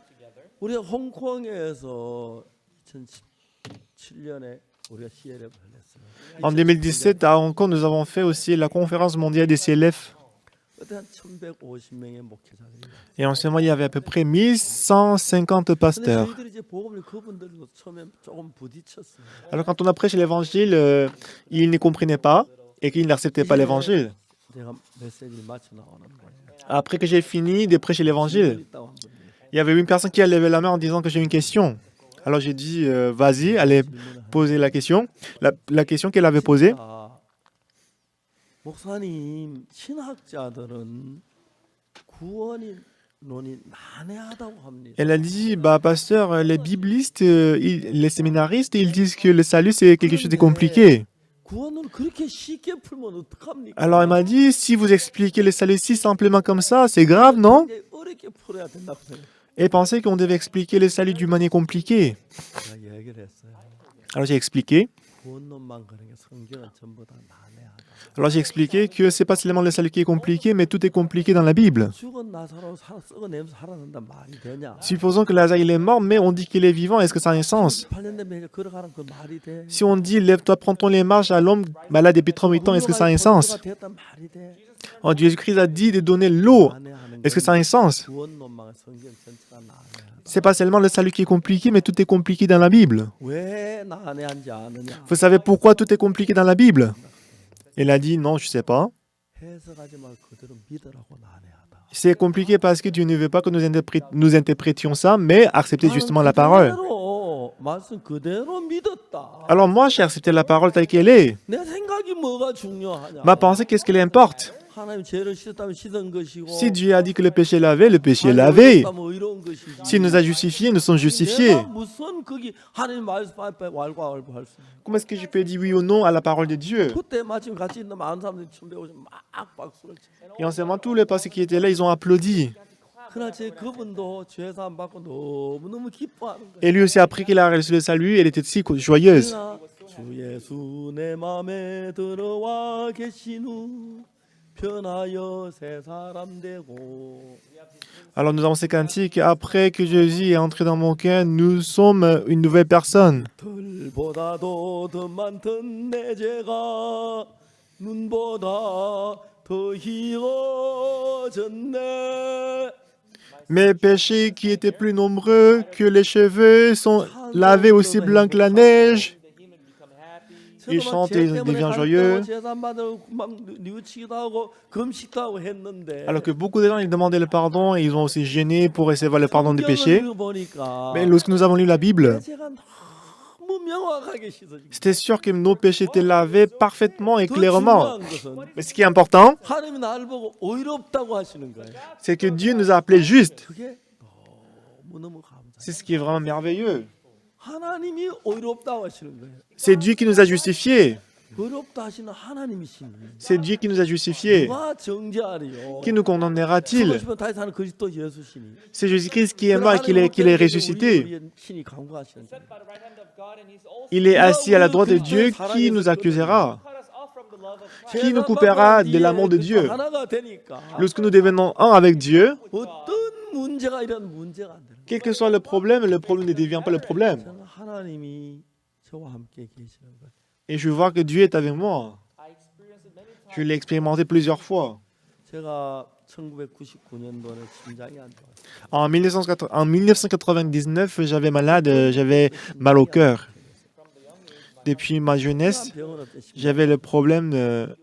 우리가 홍콩에서 2017년에 우리가 CLF를 했어요. En 2017, à Hong Kong, nous avons fait aussi la conférence mondiale des CLF. 그때 한 1,150명의 목회자들이. Et en ce moment, il y avait à peu près 1150 근데 pasteurs. 저희들이 이제 복음을 그분들도 처음에 조금 부딪혔어요. Alors quand on a prêché l'évangile, ils ne comprenaient pas et qu'ils n'acceptaient pas l'évangile. 제가 메시지를 마쳐 나오는 거예요. Après que j'ai fini de prêcher l'évangile, 있다고 한 분이. il y avait une personne qui a levé la main en disant que j'ai une question. Alors j'ai dit, vas-y, allez poser la question. La question qu'elle avait posée, 아, 목사님 신학자들은 구원론이 난해하다고 합니다. elle a dit, bah pasteur, les biblistes, les séminaristes, ils disent que le salut c'est quelque chose de compliqué. 구원론 그렇게 쉽게 풀면 어떡합니까? Alors elle m'a dit, si vous expliquez le salut si simplement comme ça, c'est grave, non? 굉장히 어렵게 풀어야 된다고 생각해요. Elle pensait qu'on devait expliquer le salut d'une manière compliquée. 제가 얘기를 했어요. Alors j'ai expliqué. 구원론만 그런 게 성경은 전부 다 난해하다. Alors j'ai expliqué que c'est pas seulement le salut qui est compliqué, mais tout est compliqué dans la Bible. 죽은 나사로 썩어내면서 살아난단 말이 되냐? Supposons que Lazare il est mort, mais on dit qu'il est vivant, est-ce que ça a un sens? 8년 되면 걸어가는 그 말이 돼. Si on dit lève-toi, prends ton les marches à l'homme malade depuis 38 ans, est-ce que ça a un sens? 됐단 말이 돼. Oh, Jésus-Christ a dit de donner l'eau. 난해하는 Est-ce que ça a un sens? 구원론망은 성경 전체가 난해하다. C'est pas seulement le salut qui est compliqué, mais tout est compliqué dans la Bible. 왜 난해한지 아느냐? Vous savez pourquoi tout est compliqué dans la Bible? Il a dit non, je sais pas. 해석하지 말고 그대로 믿으라고 난해하다. C'est compliqué parce que Dieu ne veut pas que nous interprétions ça, mais accepter justement la parole. 그대로, 말씀 그대로 믿었다. Alors moi, j'ai accepté la parole telle qu'elle est. 내 생각이 뭐가 중요하냐? Ma pensée, qu'est-ce qu'elle importe? 하나님 죄를 씻었다면 씻은 것이고 Si Dieu a dit que le péché est lavé, le péché est lavé. 뭐 의로운 것이지. S'il nous a justifiés, nous sommes justifiés. 내가 무슨 거기 하나님 말씀 앞에 왈가왈부할 수 있는? Comment est-ce que je peux dire oui ou non à la parole de Dieu? 그때 마침 같이 있는 많은 사람들이 춤 배우시면 막 박수를 치. Et en ce moment, tous les pasteurs qui étaient là, ils ont applaudi. 그러나 제 그분도 죄사함 받고 너무너무 기뻐하는 거예요. Et lui aussi, après qu'il a reçu le salut, elle était si joyeuse. 그러나 주 예수 내 맘에 들어와 계신 후 변하여 새 사람 되고. Alors nous avons ces cantiques. Après que Jésus est entré dans mon cœur, nous sommes une nouvelle personne. 들보다도 더 많던 내 죄가 눈보다 더 희어졌네. Mes péchés qui étaient plus nombreux que les cheveux sont lavés aussi blancs que la neige. Il chante et il devient joyeux. Alors que beaucoup de gens ils demandaient le pardon et ils ont aussi gêné pour recevoir le pardon des péchés. Mais lorsque nous avons lu la Bible, c'était sûr que nos péchés étaient lavés parfaitement et clairement. Mais ce qui est important, c'est que Dieu nous a appelés justes. C'est ce qui est vraiment merveilleux. 하나님이 의롭다고 하시는 거예요. C'est Dieu qui nous a justifiés. 의롭다 하시는 하나님이신 거예요. C'est Dieu qui nous a justifiés. 누가 정죄하리요? Qui nous condamnera-t-il? 죽으시면 다시 사는 그리스도 예수시니. C'est Jésus-Christ qui est mort et qu'il est ressuscité. 우리의 신이 강구하시는 거예요. Il est assis à la droite de Dieu. Qui nous accusera? Qui nous coupera de l'amour de Dieu? 하나가 되니까 Lorsque nous devenons un avec Dieu, 어떤 문제가 이런 문제가 안 되는 거예요. quel que soit le problème ne devient pas le problème. 저는 하나님이 저와 함께 계시는 거예요. Et je vois que Dieu est avec moi. Je l'ai expérimenté plusieurs fois. 제가 1999년도에 심장이 안 좋아요. En 1999, j'avais malade, j'avais mal au cœur. Depuis ma jeunesse, 병원 어떤 심- j'avais le problème de...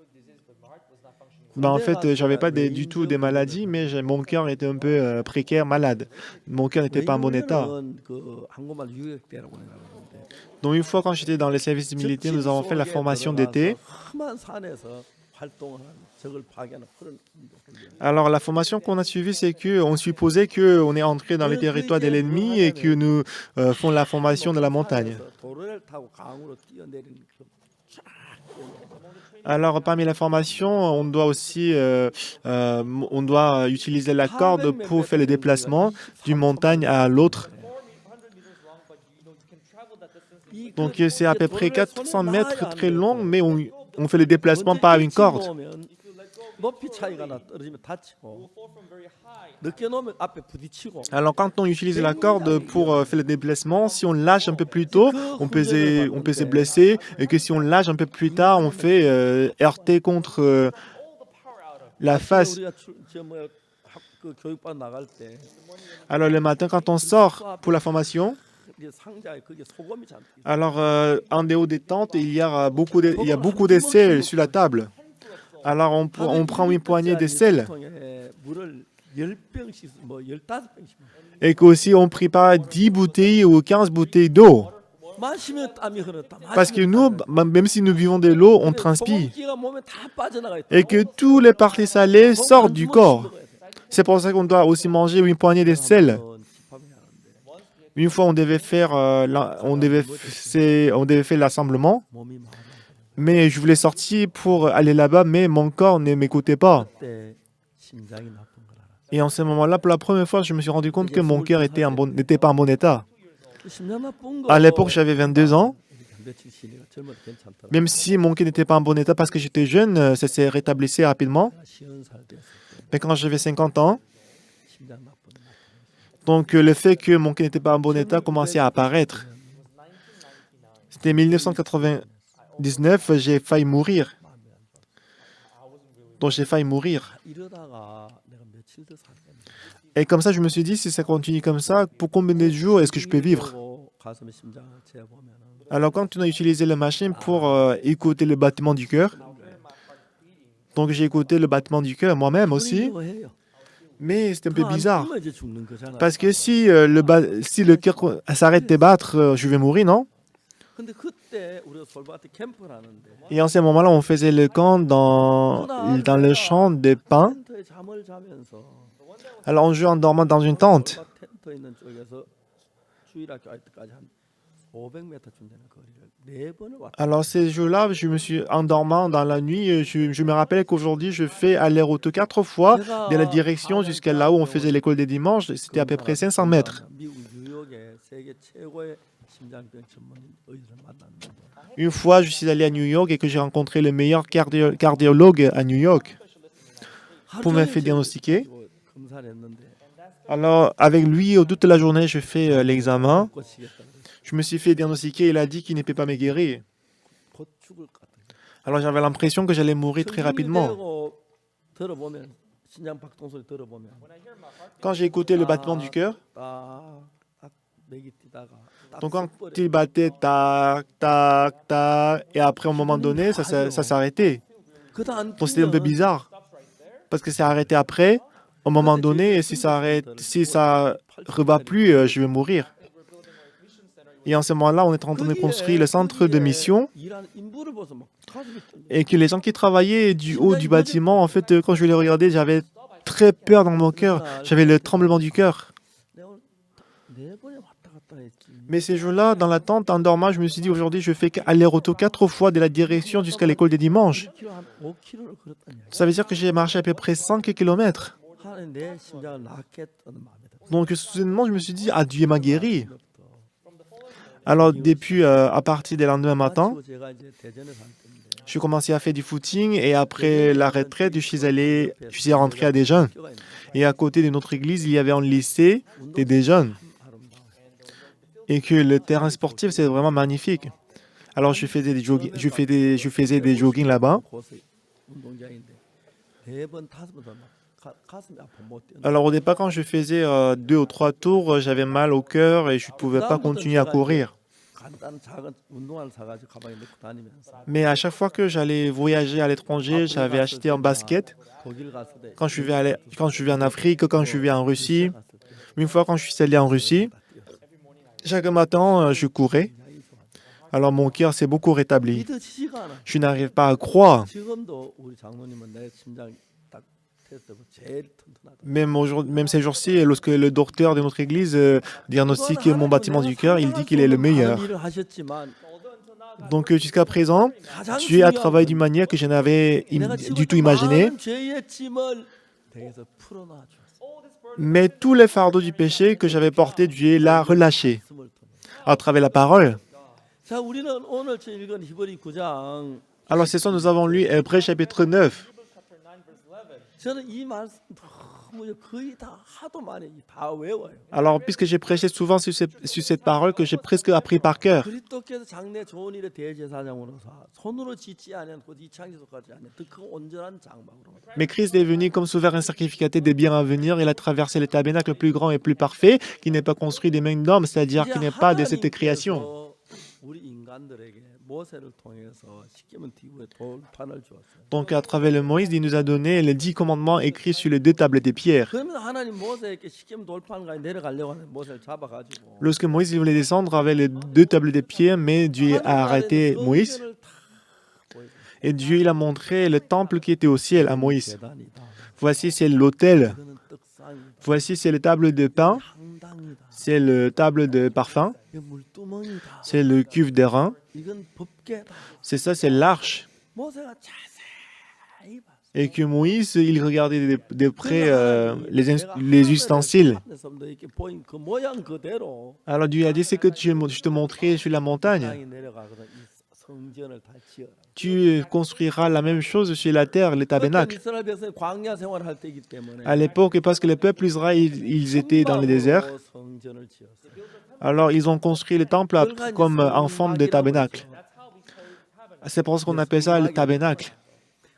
En fait, j'avais pas du tout des maladies, mais mon cœur était un peu précaire, malade. Mon cœur n'était pas en bon état. 왜냐면은 그 한국말 유격대라고 해가지고 Donc une fois quand j'étais dans les services militaires, nous avons fait la formation d'été. 험한 산에서 활동을 하는 적을 파괴하는 그런 훈련. Alors la formation qu'on a suivie, c'est qu'on supposait qu'on est entré dans les territoires de l'ennemi et que nous font la formation de la montagne. 산에서 도로를 타고 강으로 뛰어내리는 그 Alors parmi les formations, on doit aussi utiliser la corde pour faire le déplacement d'une montagne à l'autre. Donc c'est à peu près 400 mètres très long, mais on fait le déplacement par une corde. 높이 차이가 나 떨어지면 다치고 늦게 놓으면 앞에 부딪히고 Alors quand on utilise la corde pour faire le déplacement, si on lâche un peu plus tôt, on peut se blesser, et que si on lâche un peu plus tard, on fait heurter contre la face. 우리가 그 교육반 나갈 때 Alors le matin, quand on sort pour la formation, 이제 상자에 그게 소금이 잔뜩 있어요. alors en dehors des tentes, il y a beaucoup de sel sur la table. Alors on prend une poignée de sel. 물을 10병씩 뭐 15병씩 Et qu'aussi on prépare 10 bouteilles ou 15 bouteilles d'eau. 마시면 땀이 흐르다. Parce que nous, même si nous buvons de l'eau, on transpire. 소금기가 몸에 다 빠져나가 있다. Et que tous les parties salées sortent du corps. C'est pour ça qu'on doit aussi manger une poignée de sel. Une fois, on devait faire l'assemblement, 몸이 마르. mais je voulais sortir pour aller là-bas, mais mon corps ne m'écoutait pas. 그때 심장이 나쁜 걸 알아. Et en ce moment-là, pour la première fois, je me suis rendu compte que mon cœur n'était pas en bon état. 심장 나쁜 거. À l'époque, j'avais 22 ans. 이렇게 며칠 쉬니까 젊어도 괜찮더라. Même si mon cœur n'était pas en bon état parce que j'étais jeune, ça s'est rétabli rapidement. 내가 50살 됐을 때 Mais quand j'avais 50 ans, 심장 나쁜 donc le fait que mon cœur n'était pas en bon état commençait à apparaître. C'était 1999, j'ai failli mourir. Donc j'ai failli mourir. 이러다가 내가 며칠 더 살겠네. Et comme ça, je me suis dit, si ça continue comme ça, pour combien de jours est-ce que je peux vivre? 보고 가슴에 심장을 재보면은 Alors quand on a utilisé la machine pour écouter le battement du cœur, donc j'ai écouté le battement du cœur moi-même aussi, 해요. mais c'est un peu bizarre. 뛰면 이제 죽는 거잖아. Parce que si si le cœur s'arrête de battre, je vais mourir, non? 근데 그때 우리가 솔바트 캠프를 하는데 Et en ce moment-là, on faisait le camp dans le champ de pins. 텐트에 잠을 자면서 Alors on jouait en dormant dans une tente. 솔바 텐트 있는 쪽에서 주일학교 갈 때까지 한 500m쯤 되는 거리를 4번을 왔다. Alors ces jours-là, je me suis en dormant dans la nuit. Je me rappelle qu'aujourd'hui, je fais aller-retour 4 fois de la direction jusqu'à là où on faisait l'école des dimanches. C'était à peu près 500 mètres. 미국 뉴욕에 세계 최고의 심장병 전문의 의사를 만났는데 Une fois, je suis allé à New York et que j'ai rencontré le meilleur cardiologue à New York pour me faire diagnostiquer. 검사를 했는데 Alors avec lui, toute la journée, je fais l'examen. 고치겠다. Je me suis fait diagnostiquer. Il a dit qu'il ne peut pas me guérir. 곧 죽을 것 같아. Alors j'avais l'impression que j'allais mourir très rapidement. 들어보면 심장 박동 소리 들어보면 Quand j'ai écouté le battement du cœur, 딱 맥이 뛰다가 딱 donc quand 섞어버려. il battait tac, tac, tac, et après, à un moment donné, ça s'arrêtait. 그다 안 Donc c'était un peu 뛰면 bizarre. Parce que c'est arrêté après, au moment donné, et si ça arrête, si ça rebat plus, je vais mourir. Et en ce moment-là, on est en train de construire le centre de mission 일하는 인부를 봐서 막 가슴이 떨려. et que les gens qui travaillaient du haut du bâtiment, en fait, quand je les regardais, j'avais très peur dans mon cœur. J'avais le tremblement du cœur. 내가 오늘 4번에 왔다 갔다 했지. Mais ces jours-là, dans la tente, en dormant, je me suis dit, aujourd'hui, je fais aller-retour 4 fois de la direction jusqu'à l'école des dimanches. 5km 한 5km를 걸었다니. Ça veut dire que j'ai marché à peu près 5 kilomètres. 하나님 내 심장을 낫겠다는 마음에 들어. Donc, soudainement, je me suis dit, ah, Dieu m'a guéri. Alors, depuis, à partir des lendemains matin, 마치고 제가 이제 대전에 살 때인데 je suis commencé à faire du footing et après la retraite, je suis rentré à Dijon. 학교가 있는데 Et à côté de notre église, il y avait un lycée de Dijon. 아름다워요. Et que le terrain sportif, c'est vraiment magnifique. Alors, je faisais des jogging là-bas. 곳에 운동장인데 4번 5번 더 막 가슴이 아파 못 뛰어. Alors, au départ, quand je faisais 2 ou 3 tours, j'avais mal au cœur et je ne pouvais pas continuer à courir. 간단 작은 운동화를 사가지고 가방에 넣고 다니면서 Mais à chaque fois que j'allais voyager à l'étranger, j'avais acheté un basket. 독일 갔을 때 Quand je vais en Afrique, quand je vais en Russie, une fois quand je suis allé en Russie, chaque matin, je courais. Alors mon cœur s'est beaucoup rétabli. 믿어지지가 않아. Je n'arrive pas à croire. 지금도 우리 장로님은 내 심장 딱 테스트해서 제일 튼튼하다. Même ces jours-ci, lorsque le docteur de notre église diagnostique mon bâtiment du cœur, il dit qu'il est le meilleur. 많은 일을 하셨지만 Donc jusqu'à présent, 가장 Dieu a 중요한 travaillé 건 d'une manière que je n'avais 내가 du tout 지금 imaginé. 많은 죄의 짐을 대에서 풀어놔 줬어. Mais tous les fardeaux du péché que j'avais portés, Dieu l'a relâché 말씀을 통해. à travers la parole. 자, 우리는 오늘 저 읽은 히브리 9장 Alors ce soir, nous avons lu Hébreux chapitre 9. 저는 이 말씀 너무 거의 다 하도 많이 다 외워요. Alors, puisque j'ai prêché souvent sur cette parole que j'ai presque appris par cœur. 그리스도께서 장래 좋은 일의 대제사장으로서 손으로 짓지 않은 곧 이창기소까지 않은 그 온전한 장막으로 Mais Christ est venu comme souverain sacrificateur des biens à venir. Il a traversé le tabernacle le plus grand et plus parfait, qui n'est pas construit des mains d'hommes, c'est-à-dire qui n'est pas de cette création. 하나님께서 우리 인간들에게 모세를 통해서 시키면 뒤에 돌판을 주었어요. Donc, à travers le Moïse, il nous a donné les 10 commandements écrits sur les 2 tables de pierre. 그러면 하나님 모세에게 시키면 돌판까지 내려가려고 하는 모세를 잡아가지고 Lorsque Moïse il voulait descendre avec les 2 tables de pierre, mais Dieu a arrêté Moïse. 성전을 다 보여줘요. Et Dieu il a montré le temple qui était au ciel à Moïse. 계단이다. Voici, c'est l'autel. 이거는 떡상이다. Voici, c'est le table de pain. 향당이다. C'est le table de parfum. 이거 물두멍이다. C'est le cuve d'airain. 이건 법궤다. C'est ça, c'est l'arche. 모세가 자세히 봤어. Et que Moïse, il regardait de près 그러니까 하나님이 les 내가 les 하늘의 ustensiles. 산에서부터 이렇게 보인 그 모양 그대로 Alors Dieu a dit, c'est que je te montrais sur la montagne. 땅에 내려가거든 이 성전을 다 지어라. Tu construiras la même chose sur la terre, le 그때 tabernacle. 이스라엘 백성이 광야 생활할 때이기 때문에 À l'époque, parce que le peuple Israël, ils étaient dans le désert, 천막으로 성전을 지었어요. alors ils ont construit le temple 그러니까 이제 comme en forme de 성막이라고 tabernacle. 그러죠. C'est pour ça qu'on appelle ça le tabernacle.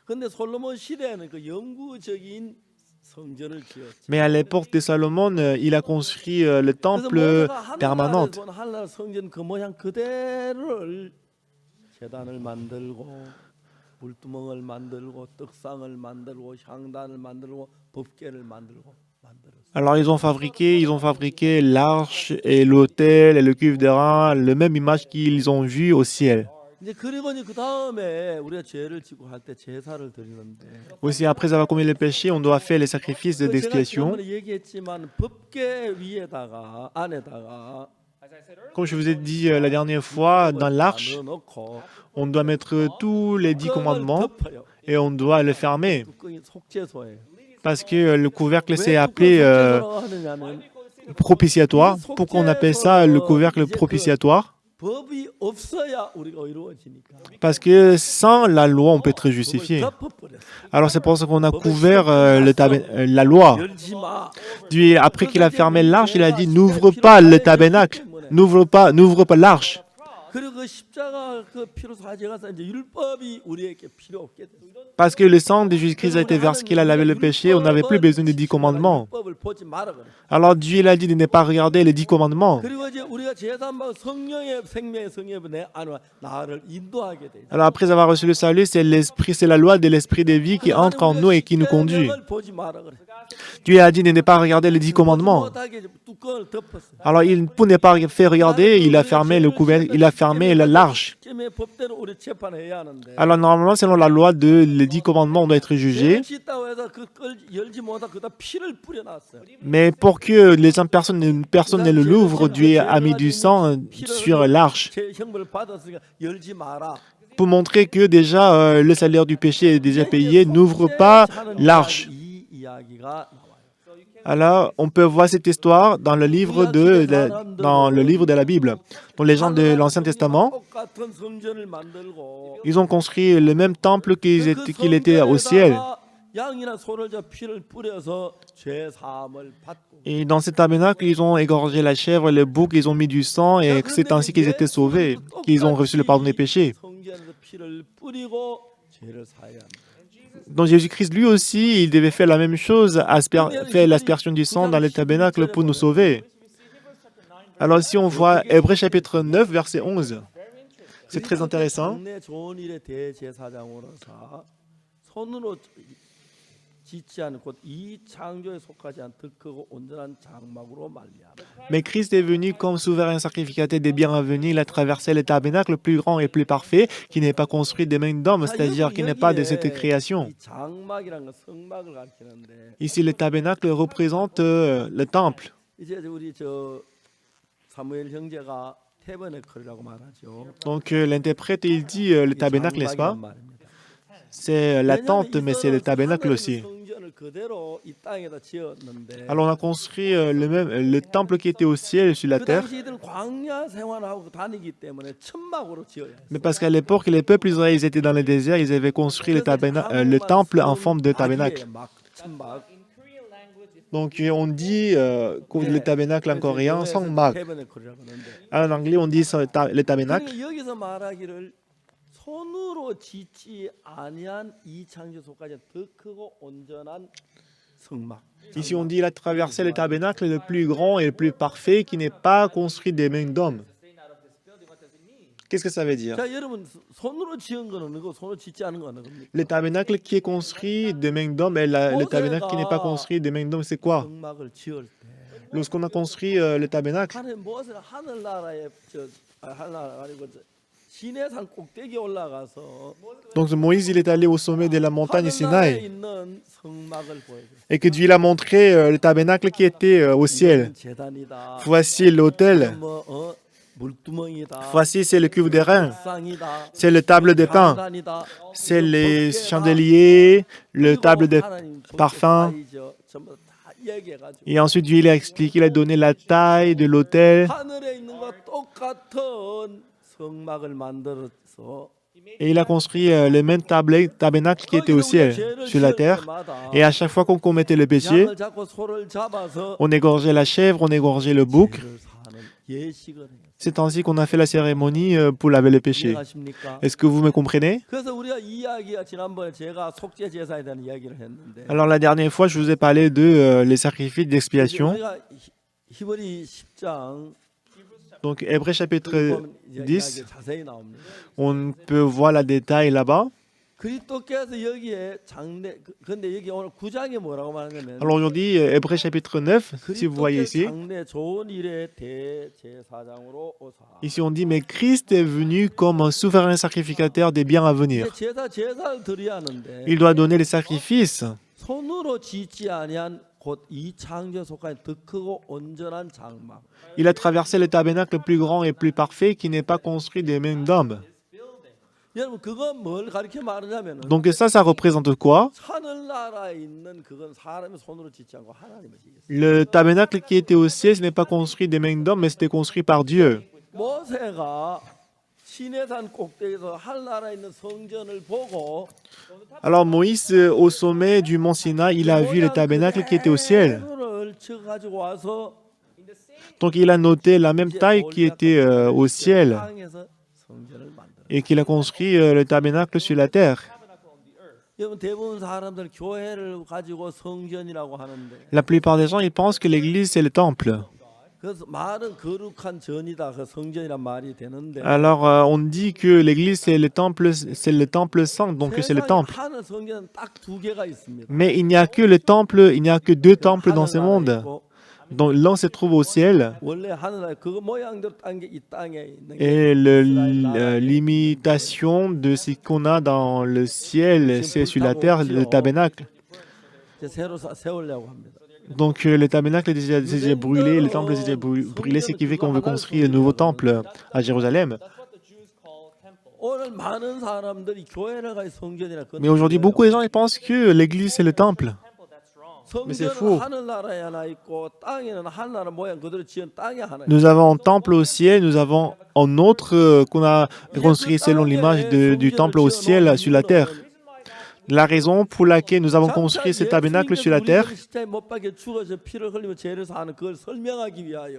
근데 솔로몬 시대에는 그 영구적인 성전을 지었지. Mais à l'époque de Salomon, il a construit le 그래서 temple 모세가 permanent. 하늘나라에서 본 하늘나라 성전 그 모양 그대로를 제단을 만들고 물두멍을 만들고 떡상을 만들고 향단을 만들고 법궤를 만들고 만들었어요. Alors ils ont fabriqué l'arche et l'autel et le cuivre d'airain, la même image qu'ils ont vue au ciel. 이제 그리고 이제 그 다음에 우리가 죄를 지고 할 때 제사를 드리는데 Aussi, après avoir commis le péché, on doit faire les sacrifices 그 제가 d'expiation. 지난번에 얘기했지만 법궤 위에다가 안에다가 Comme je vous ai dit la dernière fois, dans l'arche, 넣어놓고 on doit mettre tous les 10 뚜껑을 commandements 덮어요. et on doit le fermer. 뚜껑이 속죄소예요. Parce que le couvercle, 왜 c'est 뚜껑을 appelé 속죄소라고 하느냐는 propitiatoire. Pourquoi on appelle ça le couvercle propitiatoire? 법이 없어야 우리가 의로워지니까 Parce que sans la loi, on peut être 법을 justifié. 덮어버렸어요. Alors c'est pour ça qu'on a couvert la loi. 열지 마. Dieu, après qu'il a fermé l'arche, il a dit, n'ouvre pas le tabernacle, n'ouvre pas l'arche. 그리고 그 십자가 그 피로 사제가서 이제 율법이 우리에게 필요 없게 됐어요. Parce que le sang de Jésus-Christ a été versé, qu'il a lavé le péché, on n'avait plus besoin des 10 commandements. 율법을 보지 마라 그래. Alors Dieu il a dit de ne pas regarder les 10 commandements. 그리고 이제 우리가 제사만 성령의 생명의 성령이 내 안에 나를 인도하게 돼. Alors après avoir reçu le salut, c'est l'esprit, c'est la loi de l'esprit de vie qui entre en nous et qui nous conduit. 보지 마라 그래. Dieu a dit de ne pas regarder les 10 commandements. 못하게 이제 뚜껑을 덮었어요. Alors pour ne pas faire regarder, il a fermé le couvercle, il a fermé l'arche. 십계명의 법대로 우리 재판해야 하는데. Alors normalement, selon la loi de les 10 commandements, on doit être jugé. 씻다고 해서 그 열지 못하 그다 피를 뿌려놨어요. Mais pour que personne ne le l'ouvre, Dieu a mis du sang sur l'arche. 제 형벌을 받았으니까 열지 마라. Pour montrer que déjà le salaire du péché est déjà payé, n'ouvre pas l'arche. 이 이야기가 나와요. Alors, on peut voir cette histoire dans le livre de la Bible. Dans les gens de l'Ancien Testament, 똑같은 성전을 만들고 ils ont construit le même temple qu'il était au ciel. 양이나 소를 저 피를 뿌려서 죄 사함을 받고. Et dans ce tabernacle, ils ont égorgé la chèvre, le bouc, ils ont mis du sang et c'est ainsi qu'ils étaient sauvés, qu'ils ont reçu le pardon des péchés. 성전에서 피를 뿌리고 죄를 사야 합니다. Donc Jésus-Christ, lui aussi, il devait faire la même chose, faire l'aspersion du sang dans le tabernacle pour nous sauver. Alors si on voit Hébreux chapitre 9, verset 11, c'est très intéressant. 장래 좋은 일의 대제사장으로서 손으로 짓지 않은 곧 이 창조에 속하지 않은 더 크고 온전한 장막으로 말미암아. Mais Christ est venu comme souverain sacrificateur des biens à venir. Il a traversé le tabernacle le plus grand et plus parfait, qui n'est pas construit des mains d'hommes, c'est-à-dire qui n'est pas de cette création. 이 장막이란 건 성막을 가리키는데 Ici, le tabernacle représente le temple. 이제 우리 저 사무엘 형제가 태버네클이라고 말하죠. Donc l'interprète, il dit le tabernacle, n'est-ce pas? C'est la tente, mais c'est le tabernacle aussi. 성전을 그대로 이 땅에다 지었는데 Alors on a construit le temple qui était au ciel sur la 그 terre. 당시 이들은 광야 생활하고 다니기 때문에 천막으로 지어야 했어요. Mais parce qu'à l'époque, les peuples israéliens étaient dans le désert, ils avaient construit le temple en forme de tabernacle. 천막. Donc on dit le tabernacle en coréen sans marque. En anglais, on dit le tabernacle. 그러니까 여기서 말하기를 손으로 짓지 아니한 이 창조 속까지 더 크고 온전한 성막. Ici, on dit il a traversé le tabernacle le plus grand et le plus parfait qui n'est pas construit des mains d'hommes. Qu'est-ce que ça veut dire? 자, 여러분 손으로 지은 거는 어느 거, 손으로 짓지 않은 거 어느 겁니까? Le tabernacle qui est construit des mains d'hommes et le tabernacle qui n'est pas construit des mains d'hommes, c'est quoi? 성막을 지을 때 Lorsqu'on a construit le tabernacle, 하나님 모세가 하늘나라에 하늘나라 아니고 시내산 꼭대기 올라가서 donc Moïse il est allé au sommet de la montagne 하늘나라에 Sinaï 있는 성막을 보여줘요. et que Dieu l'a montré le tabernacle qui était au ciel. 재단이다. Voici l'autel. 뭐 물두멍이다. Voici, c'est le cuve d'airain, 쌍이다. c'est le table des pains, 장단이다. c'est les 법궤다. chandeliers, le 그리고 table des 하나님 줬던 parfums. 사이죠. 전부 다 얘기해가지고 Et ensuite, Dieu il a expliqué, il a donné la taille de l'autel. 하늘에 있는 것 똑같은 성막을 만들어서 Et il a construit le même tabernacle qui était au ciel, sur la terre. Et à chaque fois qu'on commettait le péché, 양을 잡고 소를 잡아서 on égorgeait la chèvre, on égorgeait le bouc. 죄를 사는 예식을 해요. C'est ainsi qu'on a fait la cérémonie pour laver les péchés. 이해하십니까? Est-ce que vous me comprenez? 그래서 우리가 이 이야기가 지난번에 제가 속죄 제사에 대한 이야기를 했는데 Alors la dernière fois, je vous ai parlé de les sacrifices d'expiation. 우리가 히브리 10장 Donc Hébreux chapitre 보면 이제 10, 이야기 자세히 나옵니다. on peut voir la détail là-bas. 그리스도께서 여기에 장래 근데 여기 오늘 9장에 뭐라고 말하냐면 Alors aujourd'hui, Hébreux chapitre 9, si vous voyez 그리스도께서 ici, 장래 좋은 일의 대제사장으로 오사. ici on dit, mais Christ est venu comme un souverain sacrificateur des biens à venir. 이제 제사를 드려야 하는데 Il doit donner les sacrifices. 손으로 짓지 아니한 곧 이 창조에 속한 더 크고 온전한 장막. Il a traversé le tabernacle plus grand et plus parfait qui n'est pas construit des mains d'hommes. 여러분 그건 뭘 가르쳐 말하냐면은 Donc ça représente quoi? 하늘나라에 있는 그건 사람의 손으로 짓지 않고 하나님이 짓겠어요. Le tabernacle qui était au ciel, ce n'est pas construit des mains d'hommes, mais c'était construit par Dieu. 모세가 시내산 꼭대기에서 하늘나라에 있는 성전을 보고 Alors Moïse, au sommet du mont Sinaï, il a vu le tabernacle qui était au ciel. 그대로를 쳐가지고 와서 Donc il a noté la même taille qui était au ciel 땅에서 성전을 만들어. et qu'il a construit le tabernacle sur la terre. 여러분 대부분 사람들 교회를 가지고 성전이라고 하는데 La plupart des gens, ils pensent que l'église, c'est le temple. 그래서 말은 거룩한 전이다. 그 성전이란 말이 되는데 Alors on dit que l'église, c'est le temple saint, donc c'est le 세상에 temple. 하는 성전은 딱 두 개가 있습니다. Mais il n'y a que le temple, il n'y a que deux temples dans ce 하늘나라에 monde. 있고, Donc l'un se trouve au ciel 원래 하늘나라에 그 모양대로 딴 게 이 땅에 있는 게 et l'imitation de ce qu'on a dans le ciel, c'est sur la terre, le tabernacle. 이제 새로 세우려고 합니다. Donc le tabernacle est déjà brûlé, le temple est déjà brûlé, ce qui fait qu'on veut construire un nouveau temple à Jérusalem. 오늘 많은 사람들이 교회를 가서 성전이라 Mais aujourd'hui, beaucoup de gens ils pensent que l'église c'est le temple. Mais c'est faux. 성전은 하늘나라에 하나 있고 땅에는 하늘나라 모양 그대로 지은 땅에 하나 있고 Nous avons un temple au ciel, nous avons un autre qu'on a construit selon l'image du temple au ciel sur la terre. La raison pour laquelle nous avons construit ce tabernacle sur la terre,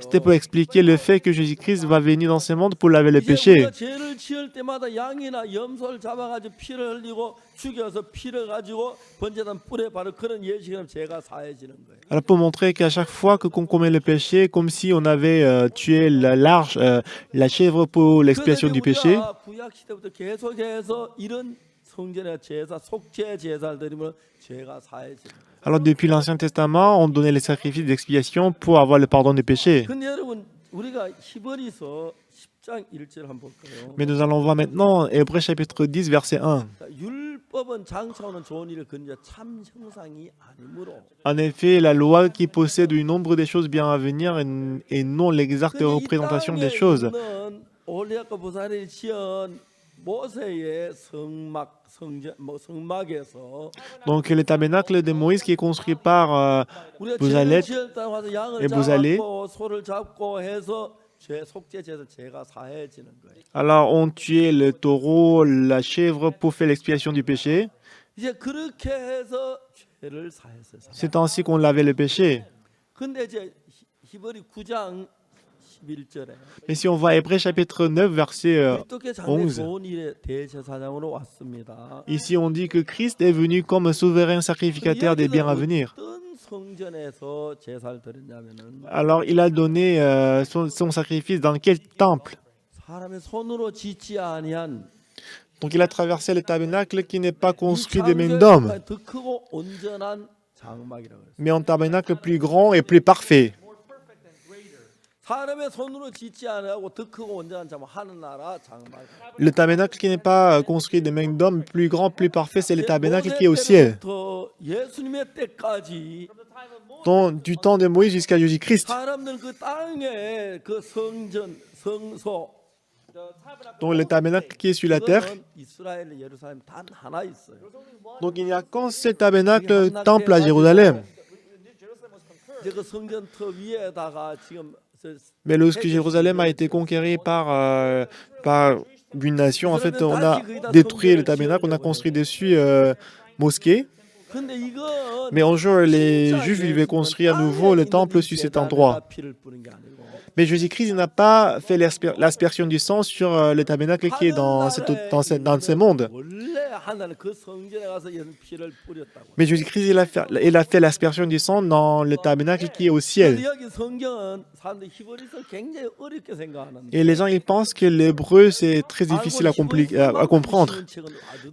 c'était pour expliquer le fait que Jésus-Christ va venir dans ce monde pour laver les péchés. 죄를 지을 때마다 양이나 염소를 잡아가지고 피를 흘리고 죽여서 피를 가지고 번제단 뿔에 바로 그런 예식처럼 죄가 사해지는 거예요. Alors pour montrer qu'à chaque fois que qu'on commet le péché, comme si on avait tué la chèvre pour l'expiation du péché. 우리가 구약 시대부터 계속해서 이런 성전의 제사, 속죄 제사를 드리면 죄가 사해지는 거예요. Alors depuis l'Ancien Testament, on donnait les sacrifices d'expiation pour avoir le pardon des péchés. 근데 여러분 우리가 히브리서 10장 1절 한번 볼까요? Mais nous allons voir maintenant Hébreux chapitre 10, verset 1. 율법은 장차오는 좋은 일을 근저 참 형상이 아니므로 En effet, la loi qui possède une nombre des choses bien à venir et non l'exacte représentation des choses. 올리아과 부사리 지은 모세의 성막에서 Donc le tabernacle de Moïse qui est construit par 우리가 Bezalel 죄를 지을 때 와서 양을 et Bezalel. 잡고 소를 잡고 해서 죄 속죄제에서 죄가 사해지는 거예요. Alors on tuait le taureau, la chèvre pour faire l'expiation du péché. 이제 그렇게 해서 죄를 사했어요. C'est ainsi qu'on lavait le péché. 근데 이제 히브리 9장 11절에 Et si on voit Hébreux chapitre 9, verset 어떻게 장래 11. 좋은 일의 대제사장으로 왔습니다. Ici on dit que Christ est venu comme un souverain sacrificateur des biens à venir. 어떤 성전에서 제사를 드렸냐면은 Alors il a donné son sacrifice dans quel temple? 사람의 손으로 짓지 아니한 Donc il a traversé le tabernacle qui n'est pas 이 construit des mains 창조의 d'hommes, 더 크고 온전한 장막이라고 했어요. mais un tabernacle plus grand et plus parfait. 사람의 손으로 짓지 아니하고 더 크고 온전한 장막 하늘나라 장막. Le tabernacle qui n'est pas construit des mains d'hommes, plus grand, plus parfait, c'est le tabernacle qui est au ciel. 때부터 예수님의 때까지 Du temps de Moïse jusqu'à Jésus-Christ. 사람들은 그 땅에 그 성소. Donc le tabernacle qui est sur la terre. 그거는 이스라엘 예루살렘 단 하나 있어요. Donc il n'y a qu'un seul tabernacle, temple à Jérusalem. 이제 그 성전 터 위에다가 지금 Mais lorsque Jérusalem a été conquérie par une nation, en fait, on a détruit le tabernacle, on a construit dessus mosquée. 근데 이거 Mais un jour, les Juifs ils devaient construire à nouveau le temple sur cet endroit. 피를 뿌린 게 아니고 Mais Jésus-Christ il n'a pas fait l'aspersion du sang sur le tabernacle qui est dans ce monde. 원래 하나는 그 성전에 가서 피를 뿌렸다고. Mais Jésus-Christ il a fait l'aspersion du sang dans le tabernacle qui est au ciel. 근데 여기 성경은 사람들이 히브리서 굉장히 어렵게 생각하는데. Et les gens ils pensent que l'hébreu c'est très difficile à comprendre.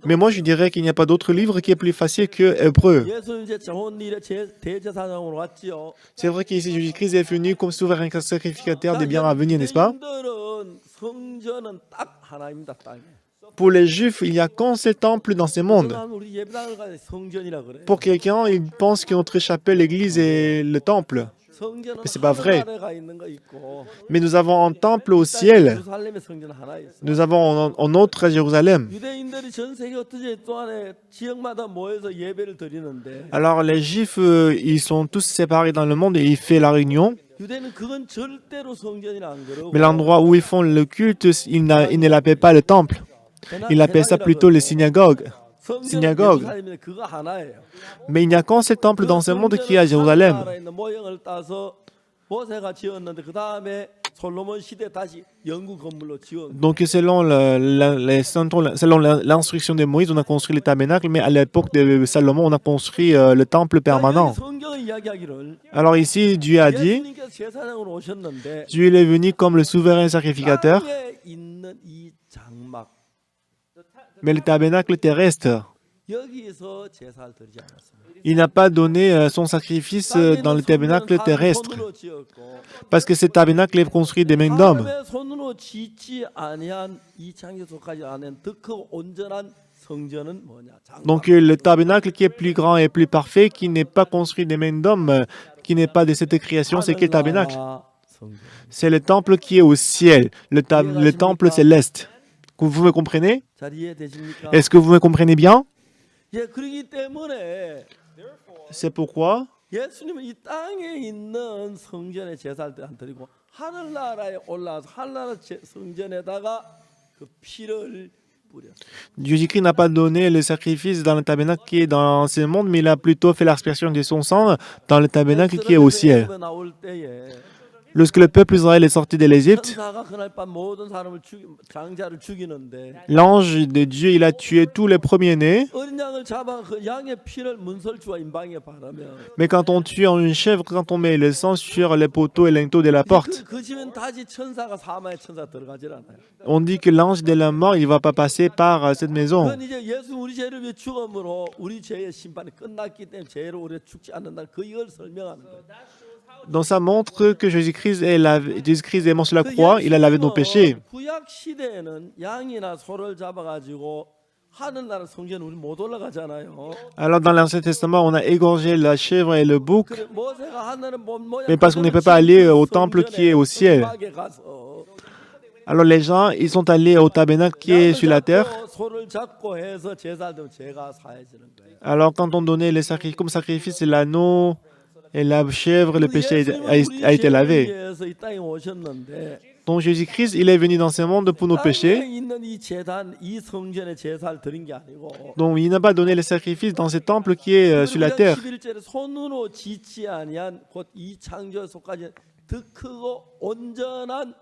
Mais moi je dirais qu'il n'y a pas d'autre livre qui est plus facile que hébreu. 예수님 이제 좋은 일에 대제사장으로 왔지요. C'est vrai qu'ici Jésus-Christ est venu comme souverain sacrificateur des biens à venir, n'est-ce pas? 유대인들은 성전은 딱 하나입니다. 땅에. Pour les Juifs, il n'y a qu'un seul temple dans ce monde. 그러면 우리 예배당을 가야 성전이라 그래. Pour quelqu'un, il pense que notre chapelle, l'église est le temple. 성전은 Mais c'est pas vrai. 하늘나라에 있는 거 있고. Mais nous avons un temple au ciel. 예루살렘에 성전 하나 있어. Nous avons un autre à Jérusalem. 유대인들이 전 세계 어떻게 동안에 지역마다 모여서 예배를 드리는데 Alors les Juifs, ils sont tous séparés dans le monde et ils font la réunion. 유대는 그건 절대로 성전이라 안 그러고. Mais l'endroit où ils font le culte, ils ne l'appellent pas le temple. Ils appellent ça plutôt les synagogues. synagogue. 예루살렘에 그거 하나예요. Mais il n'y a qu'un seul temple dans ce monde qui est à Jérusalem. 하늘나라에 있는 모형을 따서 모세가 지었는데 그 다음에 솔로몬 시대 다시 영구 건물로 지은. Donc selon l'instruction de Moïse, on a construit le tabernacle, mais à l'époque de Salomon, on a construit le temple permanent. 성경이 이야기하기를 Alors ici, Dieu a dit, 예수님께서 제사장으로 오셨는데 Dieu il est venu comme le souverain sacrificateur, 땅에 있는 이 장막 mais le tabernacle terrestre, 여기에서 제사를 드리지 않았습니다. il n'a pas donné son sacrifice dans le tabernacle terrestre, 손으로 지었고 parce que ce tabernacle est construit des mains d'hommes. 사람의 손으로 짓지 아니한 이 창조 속하지 않은 더 크고 온전한 성전은 뭐냐? 장막. Donc le tabernacle qui est plus grand et plus parfait, qui n'est pas construit des mains d'hommes, qui n'est pas de cette création, c'est quel tabernacle? 하늘나라 성전. C'est le temple qui est au ciel, le temple céleste. Vous me comprenez? 잘 이해되십니까? Est-ce que vous me comprenez bien? 예, 그렇기 때문에 C'est pourquoi 예수님은 이 땅에 있는 성전에 제사를 안 드리고 하늘나라에 올라와서 하늘나라 성전에다가 그 피를 뿌렸어요. Jésus-Christ n'a pas donné le sacrifice dans le tabernacle qui est dans ce monde, mais il a plutôt fait l'aspersion de son sang dans le tabernacle qui est au ciel. 나올 때에 Lorsque le peuple Israël est sorti de l'Égypte, 천사가 그날 밤 모든 사람을 장자를 죽이는데 l'ange de Dieu, il a tué tous les premiers-nés. 어린 양을 잡아 그 양의 피를 문설주와 임방에 바르면 Mais quand on tue une chèvre, quand on met le sang sur les poteaux et linteaux de la porte, 그 집엔 다시 천사가 사마의 천사 들어가질 않아요. on dit que l'ange de la mort, il ne va pas passer par cette maison. 그건 이제 예수 우리 죄를 위해 죽음으로 우리 죄의 심판이 끝났기 때문에 죄로 우리가 죽지 않는다. 그 이걸 설명하는 거예요. Donc ça montre que Jésus-Christ est mort sur la croix, il a lavé nos péchés. 구약 시대에는 양이나 소를 잡아가지고 하늘나라 성전 우리 못 올라가잖아요. Alors dans l'Ancien Testament, on a égorgé la chèvre et le bouc, 그래 모세가 하늘은 못 모양. mais parce qu'on ne peut pas aller au temple qui est au ciel. Alors les gens, ils sont allés au tabernacle qui est sur la terre. 소를 잡고 해서 제사도 죄가 사해지는 거예요. Alors quand on donnait les sacrifices comme sacrifice, l'anneau et la chèvre, le péché a été lavé. 이 땅에 오셨는데 Donc Jésus-Christ, il est venu dans ce monde pour nos 땅에 péchés. 있는 이 제단, 이 성전에 제사를 드린 게 아니고. Donc il n'a pas donné les sacrifices dans ce temple qui est sur la terre. 11절에 손으로 짓지 아니한 곧 이 창조에 속하지 더 크고 온전한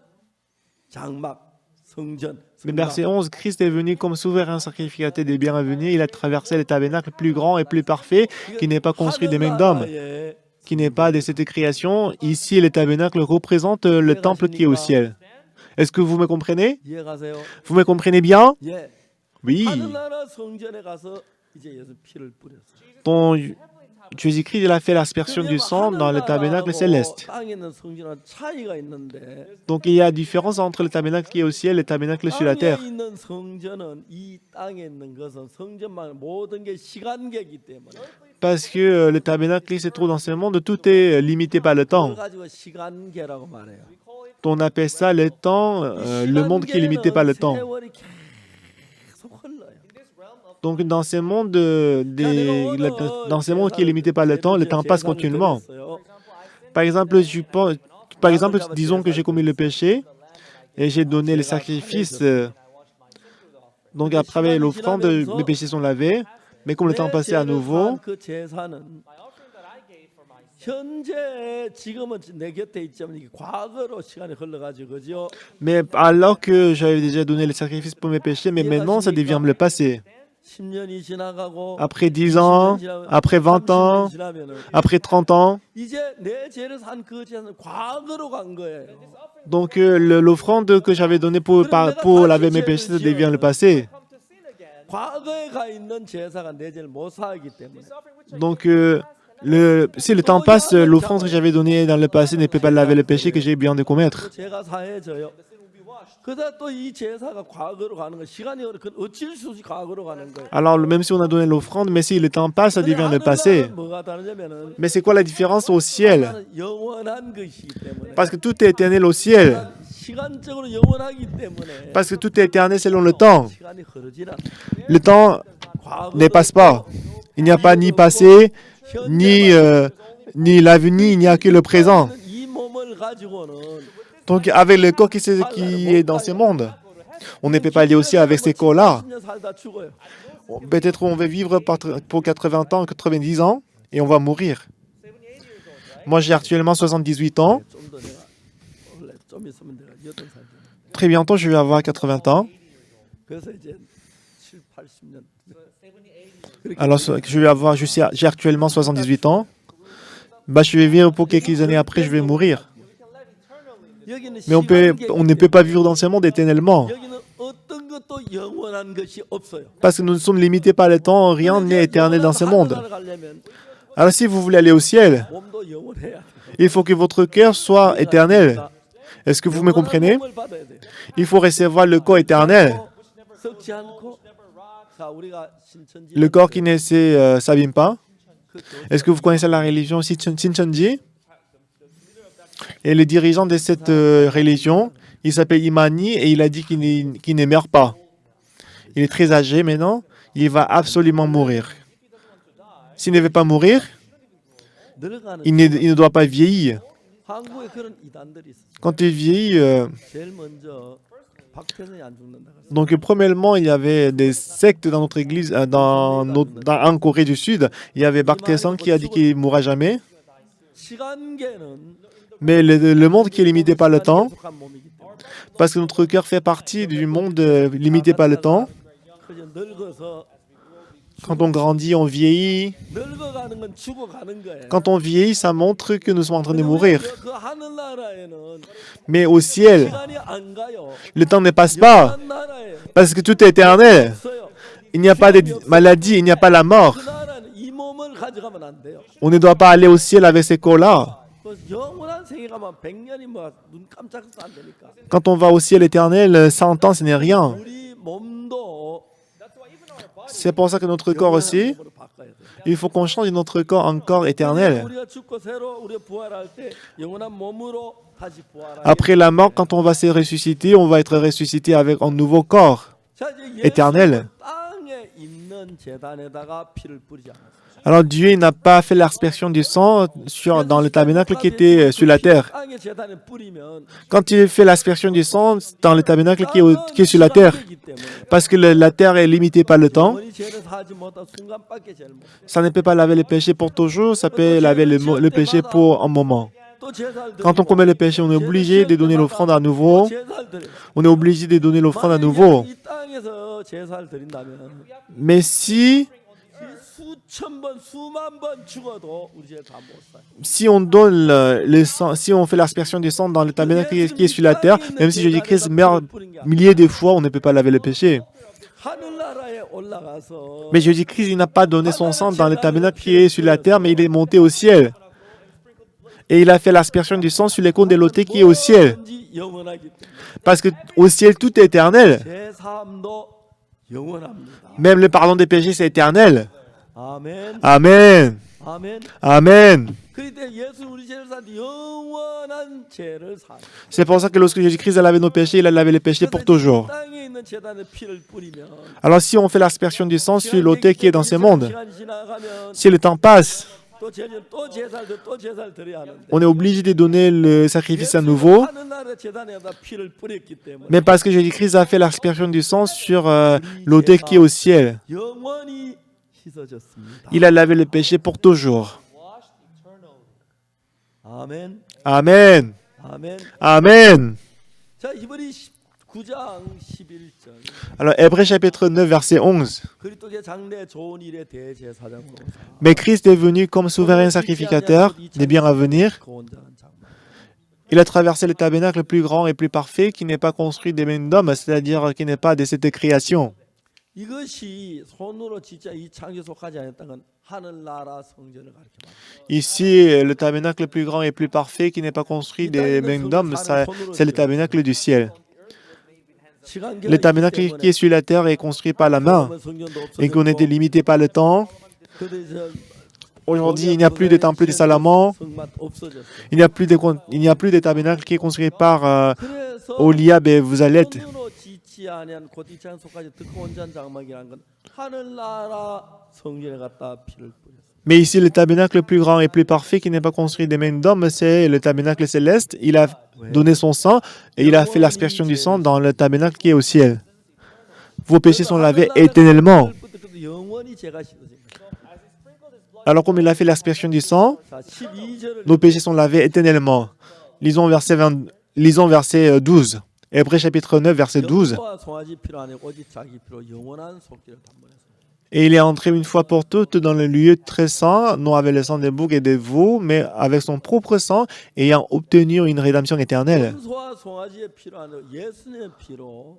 장막 성전. Mais verset 11, Christ est venu comme souverain sacrificateur des biens à venir. Il a traversé le tabernacle plus grand et plus parfait qui n'est pas construit des mains d'hommes, 하늘나라에 qui n'est pas de cette création. Ici, le tabernacle représente le temple qui est au ciel. Est-ce que vous me comprenez? 이해가세요? Vous me comprenez bien? 예. Oui. 하늘나라 성전에 가서 이제 예수 피를 뿌렸어요. Donc, Jésus-Christ, il a fait l'aspersion du sang dans le tabernacle céleste. 땅에 있는 성전은 차이가 있는데 Donc, il y a différence entre le tabernacle qui est au ciel et le tabernacle sur la terre. 땅에 있는 성전은 이 땅에 있는 것은 성전만 모든 게 시간계이기 때문에 Parce que le tabernacle qui se trouve dans ce monde, tout est limité par le 그걸 temps. 가지고 시간계라고 말해요. On appelle ça le temps, le monde qui est limité par le temps. 세월이 계속 흘러요. Donc, dans ces mondes, dans ces mondes qui est limité par le temps passe continuellement. Par exemple, disons que j'ai commis le péché et j'ai donné les sacrifices. Donc, après l'offrande, mes péchés sont lavés. Mais comme le temps passait à nouveau, 그 제사는 현재 지금은 내 곁에 있지만 이게 과거로 시간이 흘러가지고 그죠? mais alors que j'avais déjà donné les sacrifices pour mes péchés, mais maintenant, ça devient le passé. 10년이 지나가고 Après 10 ans, après 20 ans, 30년이 지나면은 après 30 ans, 이제 내 죄를 산 그 제사는 과거로 간 거예요. donc l'offrande que j'avais donnée pour laver mes péchés, ça devient le passé. 과거에 가 있는 제사가 내 죄를 못 사하기 때문에 Donc, si le temps passe, l'offrande que j'avais donnée dans le passé ne peut pas laver le péché que j'ai bien de commettre. 그 죄가 사해져요. 그러다 또 이 제사가 과거로 가는 거 시간이 어쩔 수 없이 과거로 가는 거예요. Alors, même si on a donné l'offrande, mais si le temps passe, ça devient le passé. 뭐가 다르냐면은 Mais c'est quoi la différence au ciel? 하나는 영원한 것이기 때문에 Parce que tout est éternel au ciel. 시간적으로 영원하기 때문에 Parce que tout est éternel selon le temps. 시간이 흐르질 않아요. Le temps ne passe pas. Il n'y a pas ni passé, ni l'avenir, il n'y a que le présent. 이 몸을 가지고는 Donc, avec le corps qui est dans ce monde, on ne peut pas aller aussi avec ces corps-là. 10년 살다 죽어요. Peut-être on va vivre pour 80 ans, 90 ans, et on va mourir. Moi, j'ai actuellement 78 ans. 좀더 내가 원래 좀 있으면 내가 8살 되는. Très bientôt, je vais avoir 80 ans. 그래서 이제 7, 80년. Alors, j'ai actuellement 78 ans. Bah, je vais vivre pour quelques années après, je vais mourir. 여기는 Mais on ne peut pas vivre dans ce monde éternellement. 여기는 어떤 것도 영원한 것이 없어요. Parce que nous sommes limités par le temps, rien n'est éternel dans ce monde. 가려면 Alors, si vous voulez aller au ciel, 몸도 영원해야 돼. il faut que votre cœur soit éternel. Est-ce que vous me comprenez? 몸을 받아야 돼. Il faut recevoir le corps éternel. 썩지 않고 자 우리가 신천지 Le corps qui ne s'abîme pas. Est-ce que vous connaissez la religion Shincheonji? Et le dirigeant de cette religion, il s'appelle Imani et il a dit qu'il ne meurt pas. Il est très âgé maintenant, il va absolument mourir. S'il ne veut pas mourir, 늙어가는 il ne doit pas vieillir. 한국에 그런 이단들이 있어. Quand il vieillit, 제일 먼저 박태선이 안 죽는다. 그랬어. donc premièrement, il y avait des sectes dans notre église, en Corée du Sud. Il y avait Baek Tae-sung qui a dit qu'il ne mourra jamais. 시간계는 Mais le monde qui est limité par le temps, 속한 몸이기 때문에 parce que notre cœur fait partie du monde limité par le temps. 그저 늙어서 Quand on grandit, on vieillit. 늙어가는 건 죽어가는 거예요. Quand on vieillit, ça montre que nous sommes en train de mourir. 그 하늘나라에는 Mais au ciel, 시간이 안 가요. le temps ne passe pas, 한 나라에 parce que tout est éternel. 없어요. Il n'y a pas de maladie, il n'y a pas la mort. 그 나라는 이 몸을 가져가면 안 돼요. On ne doit pas aller au ciel avec ces corps-là. 그 영원한 세계 가면 100년이 뭐 눈 깜짝도 안 되니까. Quand on va au ciel éternel, 100 ans, ce n'est rien. 우리 몸도 C'est pour ça que notre corps aussi, 몸으로 바꿔야 돼요. il faut qu'on change notre corps en corps éternel. 우리가 죽고 새로 우리가 부활할 때 영원한 몸으로 다시 부활하게. Après la mort, quand on va se ressusciter, on va être ressuscité avec un nouveau corps 자, 이제 éternel. 땅에 있는 제단에다가 피를 뿌리지 않았어요. Alors Dieu il n'a pas fait l'aspersion du sang dans le tabernacle qui était sur la terre. 땅에 제단에 뿌리면 Quand il fait l'aspersion du sang dans le tabernacle qui est sur la terre, 시간이기 때문에 parce que la terre est limitée par le temps, 영원히 죄를 사지 못한 순간밖에 제일 못. ça ne peut pas laver le péché pour toujours, ça peut laver le péché pour un moment. 또 제사를 Quand on commet le péché, on est obligé de donner l'offrande à nouveau. 제사를 드려. On est obligé de donner l'offrande à nouveau. 이 땅에서 제사를 드린다면 Mais si 수천 번, 수만 번 죽어도 우리 죄 다 못 사요. si on donne le sang, si on fait l'aspersion du sang dans le tabernacle qui est sur la terre, même si Jésus-Christ meurt milliers de fois, on ne peut pas laver le péché. 하늘나라에 올라가서 Mais Jésus-Christ, il n'a pas donné son sang dans le tabernacle qui est sur la terre, mais il est monté au ciel. Et il a fait l'aspersion du sang sur les cônes de l'autel qui est au ciel. 뭐든지 영원하기 때문에 Parce que au ciel, tout est éternel. 제3도 영원합니다. Même le pardon des péchés, c'est éternel. 아멘. Amen. 아멘. Amen. 그때 예수 우리 죄를 산 영원한 죄를 사. C'est pour ça que lorsque Jésus-Christ a lavé nos péchés, il a lavé les péchés pour toujours. 땅에 있는 제단에 피를 뿌리면 Alors si on fait l'aspersion du sang sur l'autel qui est dans ce monde, 시간이 지나가면 si le temps passe, 또 제사를 드려야 하는데 on est obligé de donner le sacrifice à nouveau. 하는 날에 제단에다 피를 뿌렸기 때문에 Mais parce que Jésus-Christ a fait l'aspersion du sang sur l'autel qui est au ciel, 영원히 씻어졌습니다. il a lavé le péché pour toujours. 아멘. Amen. 아멘. Amen. 자, 히브리 9장 11절. Alors, Hébreux chapitre 9, verset 11. 그리스도의 장래 좋은 일의 대제사장으로 Mais Christ est venu comme souverain sacrificateur des biens à venir. Il a traversé le tabernacle le plus grand et plus parfait qui n'est pas construit des mains d'hommes, c'est-à-dire qui n'est pas de cette création. 이것이 손으로 진짜 이 창조에 속하지 않았던 건 하늘나라 성전을 가리켜. Ici, le tabernacle le plus grand et plus parfait qui n'est pas construit des mains d'hommes, c'est le tabernacle du ciel. Le tabernacle qui est sur la terre est construit par la main et qu'on était limité par le temps. Aujourd'hui, il n'y a plus de temple de Salomon. Il n'y a plus de tabernacle qui est construit par Oliab et Vuzalet. 손으로 지지 아니한 곧 이 창에 속하지 듣고 온전 장막이라는 건 하늘나라 성전에 갖다 피를 뿌렸어. Mais ici, le tabernacle le plus grand et plus parfait qui n'est pas construit des mains d'hommes, c'est le tabernacle céleste. Il a donné son sang et il a fait l'aspersion du sang dans le tabernacle qui est au ciel. Vos péchés sont lavés éternellement. 영원히 죄가 씻어진 거야. Alors comme il a fait l'aspersion du sang, 자, 12절을 nos péchés sont lavés éternellement. Lisons verset 12. Hébreux chapitre 9, verset 12. 영과 송아지 피로 아니고 오직 자기 피로 영원한 속죄를 담보했어. Et il est entré une fois pour toutes dans le lieu très saint, non avec le sang des boucs et des veaux, mais avec son propre sang, ayant obtenu une rédemption éternelle. 소와 송아지의 피로 아니고 예수님의 피로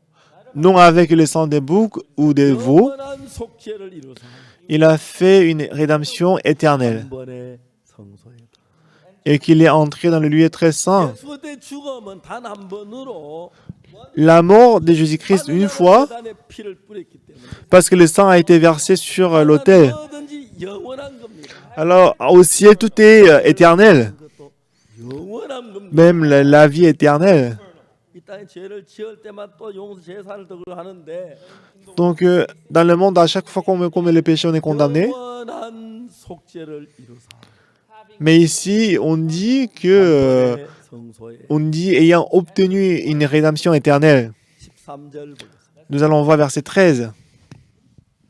Non avec le sang des boucs ou des veaux, 영원한 속죄를 이루사 il a fait une rédemption éternelle. 한 번의 성소에. Et qu'il est entré dans le lieu très saint. 예수의 죽음은 단 한 번으로 La mort de Jésus-Christ une fois, 제단에 피를 뿌렸기 때문에 parce que le sang a été versé sur l'autel. 뭐든지 영원한 겁니다. Alors au ciel, tout est éternel, 그것도 영원한 겁니다. même la vie éternelle. 이 땅에 죄를 지을 때만 또 용서 제사를 더 하는데 Donc dans le monde, à chaque fois qu'on commet le péché, on est condamné. 영원한 속죄를 이루사 Mais ici, on dit que 의 성소에 on dit ayant obtenu une rédemption éternelle. 13절 보겠습니다. Nous allons voir verset 13.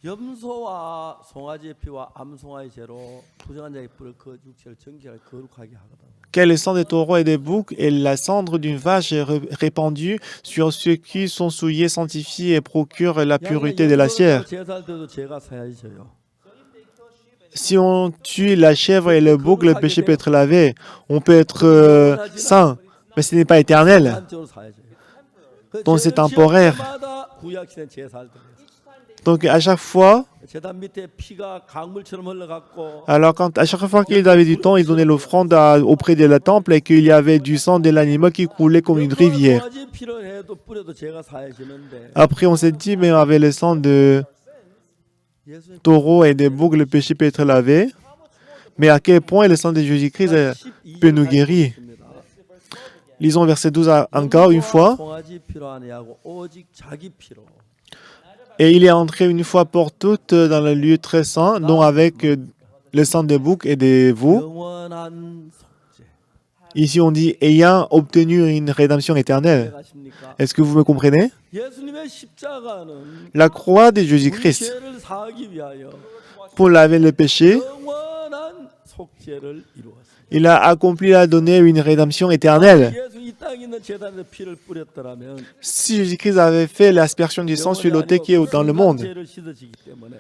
염소와 송아지의 피와 암송아의 죄로 부정한 자의 뿔을 그 육체를 정결하게 거룩하게 하거든. Quel est le sang des taureaux et des boucs et la cendre d'une vache répandue sur ceux qui sont souillés, sanctifient et procurent la pureté de la chair. 제사를 드려도 죄가 사야져요. Si on tue la chèvre et le bouc, le péché peut être lavé. On peut être saint, mais ce n'est pas éternel. 한쪽으로 사야져요. Donc c'est temporaire. 구약시대 제사를 드려요. Donc à chaque fois, 제단 밑에 피가 강물처럼 흘러갔고 alors à chaque fois qu'il avait du temps, il donnait l'offrande auprès de la temple et qu'il y avait du sang de l'animal qui coulait comme une rivière. 송아지 피로 해도 뿌려도 죄가 사야지는데 Après, on s'est dit, mais avec le sang de 예수님 taureaux et des boucs, le péché peut être lavé. Mais à quel point le sang de Jésus-Christ peut nous guérir? Lisons verset 12 encore une fois. 송아지 피로 아니하고 오직 자기 피로 Et il est entré une fois pour toutes dans le lieu très saint, non avec le sang des boucs et des veaux. 영원한 속죄. Ici, on dit ayant obtenu une rédemption éternelle. 아십니까? Est-ce que vous me comprenez? 예수님의 십자가는 La croix de 우리 Jésus-Christ, 죄를 사하기 위하여 pour laver le péché, 영원한 속죄를 이루었습니다. il a accompli à donner une rédemption éternelle. 예수 이 땅에 있는 제단에 피를 뿌렸더라면 Si Jésus-Christ avait fait l'aspersion du sang sur l'autel qui est dans le monde, 죄를 씻어지기 때문에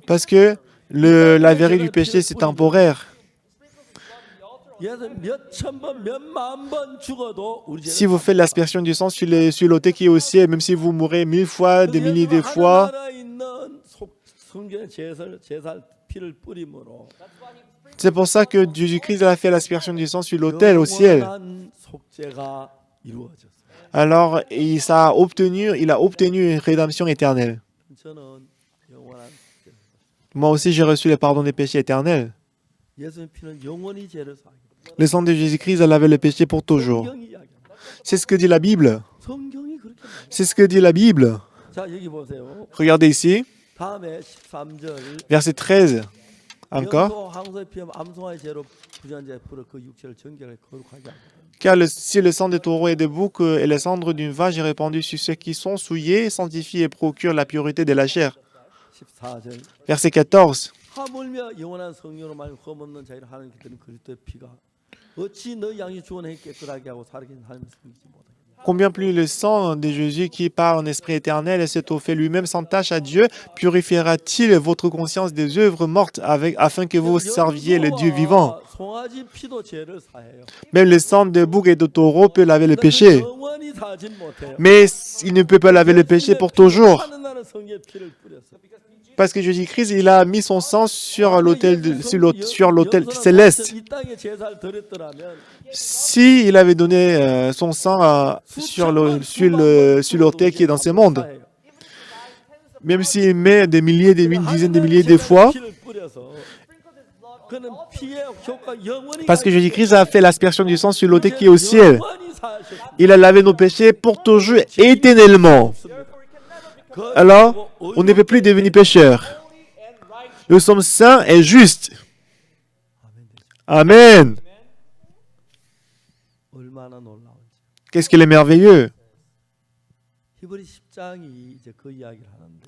parce que la vérité du péché, c'est temporaire. 예수 몇천 번, 몇만 번 죽어도 우리 Si vous faites l'aspersion du sang sur l'autel qui est au ciel, même si vous mourrez 1000 fois, des milliers de fois, 하나나라에 있는 성전의 제사 피를 뿌림으로 c'est pour ça que Jésus-Christ a fait l'aspersion du sang sur l'autel au ciel. 영원한 속죄가 이루어졌어요. Alors, il a obtenu une rédemption éternelle. 저는 영원한 속죄. Moi aussi, j'ai reçu le pardon des péchés éternels. 예수의 피는 영원히 죄를 사하게. Le sang de Jésus-Christ a lavé le péché pour toujours. 성경이 이야기합니다. C'est ce que dit la Bible. 성경이 그렇게 말해요. C'est ce que dit la Bible. 자, 여기 보세요. Regardez ici, 다음에 13절. verset 13. Encore. 염소 항소의 피하면 암송아의 죄로 부정한 자의 불을 그 육체를 정결하게 거룩하게 하고. Car si le sang des taureaux et des boucs et les cendres d'une vache est répandu sur ceux qui sont souillés, sanctifie et procure la pureté de la chair. 14절. Verset 14. 하물며 영원한 성령으로 말하여 흠없는 자를 하나님께 드린 그리스도의 피가 어찌 너희 양이 주원에 깨끗하게 하고 살게 된 하나님의 성이지 못하겠냐. Combien plus le sang de Jésus qui par un esprit éternel et s'est offert lui-même sans tâche à Dieu, purifiera-t-il votre conscience des œuvres mortes afin que vous serviez le Dieu vivant? 송아지 피도 죄를 사해요. Même le sang de bouc et de taureau peut laver le péché. 영원히 사진 못해요. Mais il ne peut pas laver le péché pour toujours. 하는 나는 성의 피를 뿌렸어. Parce que Jésus-Christ, il a mis son sang sur l'autel céleste. 이 땅에 제사를 드렸더라면 Si il avait donné son sang sur l'autel qui est dans ce monde, même s'il met des milliers, des dizaines de milliers de fois, parce que Jésus-Christ a fait l'aspersion du sang sur l'autel qui est au ciel, il a lavé nos péchés pour toujours, éternellement. Alors, on ne peut plus devenir pécheur. Nous sommes saints et justes. Amen. 얼마나 놀라운지. Qu'est-ce qu'il est merveilleux. 히브리 10장이 이제 그 이야기를 하는데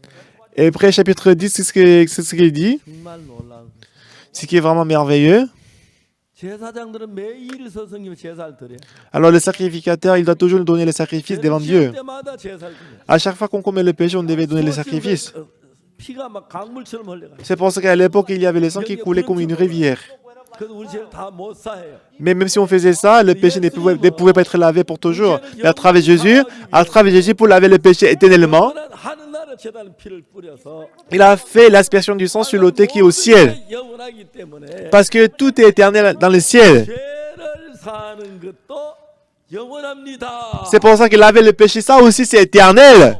Et après, chapitre 10, c'est ce qu'il dit. 정말 놀라운 거죠. Ce qui est vraiment merveilleux. 제사장들은 매일 서성이면 제사를 드려요. Alors, le sacrificateur, il doit toujours donner le sacrifice devant Dieu. 때마다 제사를 드려요. À chaque fois qu'on commet le péché, on devait donner le sacrifice. 피가 막 강물처럼 흘러가요. C'est pour ça qu'à l'époque, il y avait le sang qui coulait comme une rivière. 그래서 우리 죄를 다 못 사해요. Mais même si on faisait ça, le péché ne pouvait pas être lavé pour toujours. Mais à travers Jésus, pour laver le péché éternellement, 하늘나라 제단은 피를 뿌려서 il a fait l'aspersion du sang sur l'autel qui est au ciel. 영원하기 때문에 Parce que tout est éternel dans le ciel. 죄를 사는 것도 영원합니다. C'est pour ça qu'il laver le péché, ça aussi c'est éternel.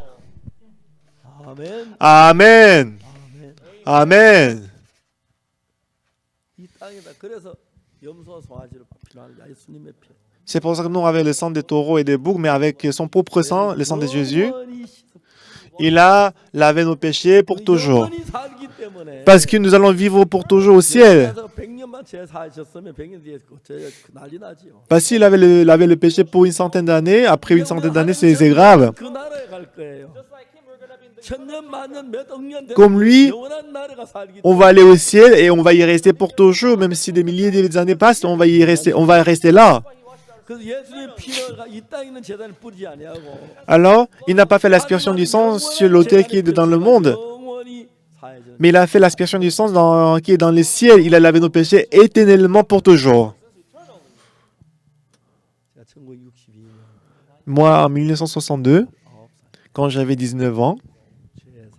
아멘. Amen. 아멘. Amen. 이 땅이다. 그래서 염소와 송아지를 필요한 예수님의 피. C'est pour ça que nous, avec le sang des taureaux et des boucs, mais avec son propre sang, le sang de Jésus, 영원히 il a lavé nos péchés pour toujours. 영원히 살기 때문에 Parce que nous allons vivre pour toujours au ciel. 그래서 100년만 죄 사하셨으면 100년 뒤에 난리 나지요. Parce qu'il avait le péché pour une centaine d'années, après une centaine d'années, c'est grave. 그 나라에 갈 거예요. 천년 만년 몇 억년 Comme lui, 영원한 나라가 살기 on va aller au ciel et on va y rester pour toujours, même si des milliers d'années passent, on va rester là. 그래서 예수님 피를 이 땅에 있는 제단을 뿌리지 아니하고 Alors, il n'a pas fait l'aspersion du sang sur l'autel qui est dans le monde, 영원히 사해져. mais il a fait l'aspersion du sang qui est dans le ciel. Il a lavé nos péchés éternellement pour toujours. 제가 1962년 Moi, en 1962, quand j'avais 19 ans, 죄 사.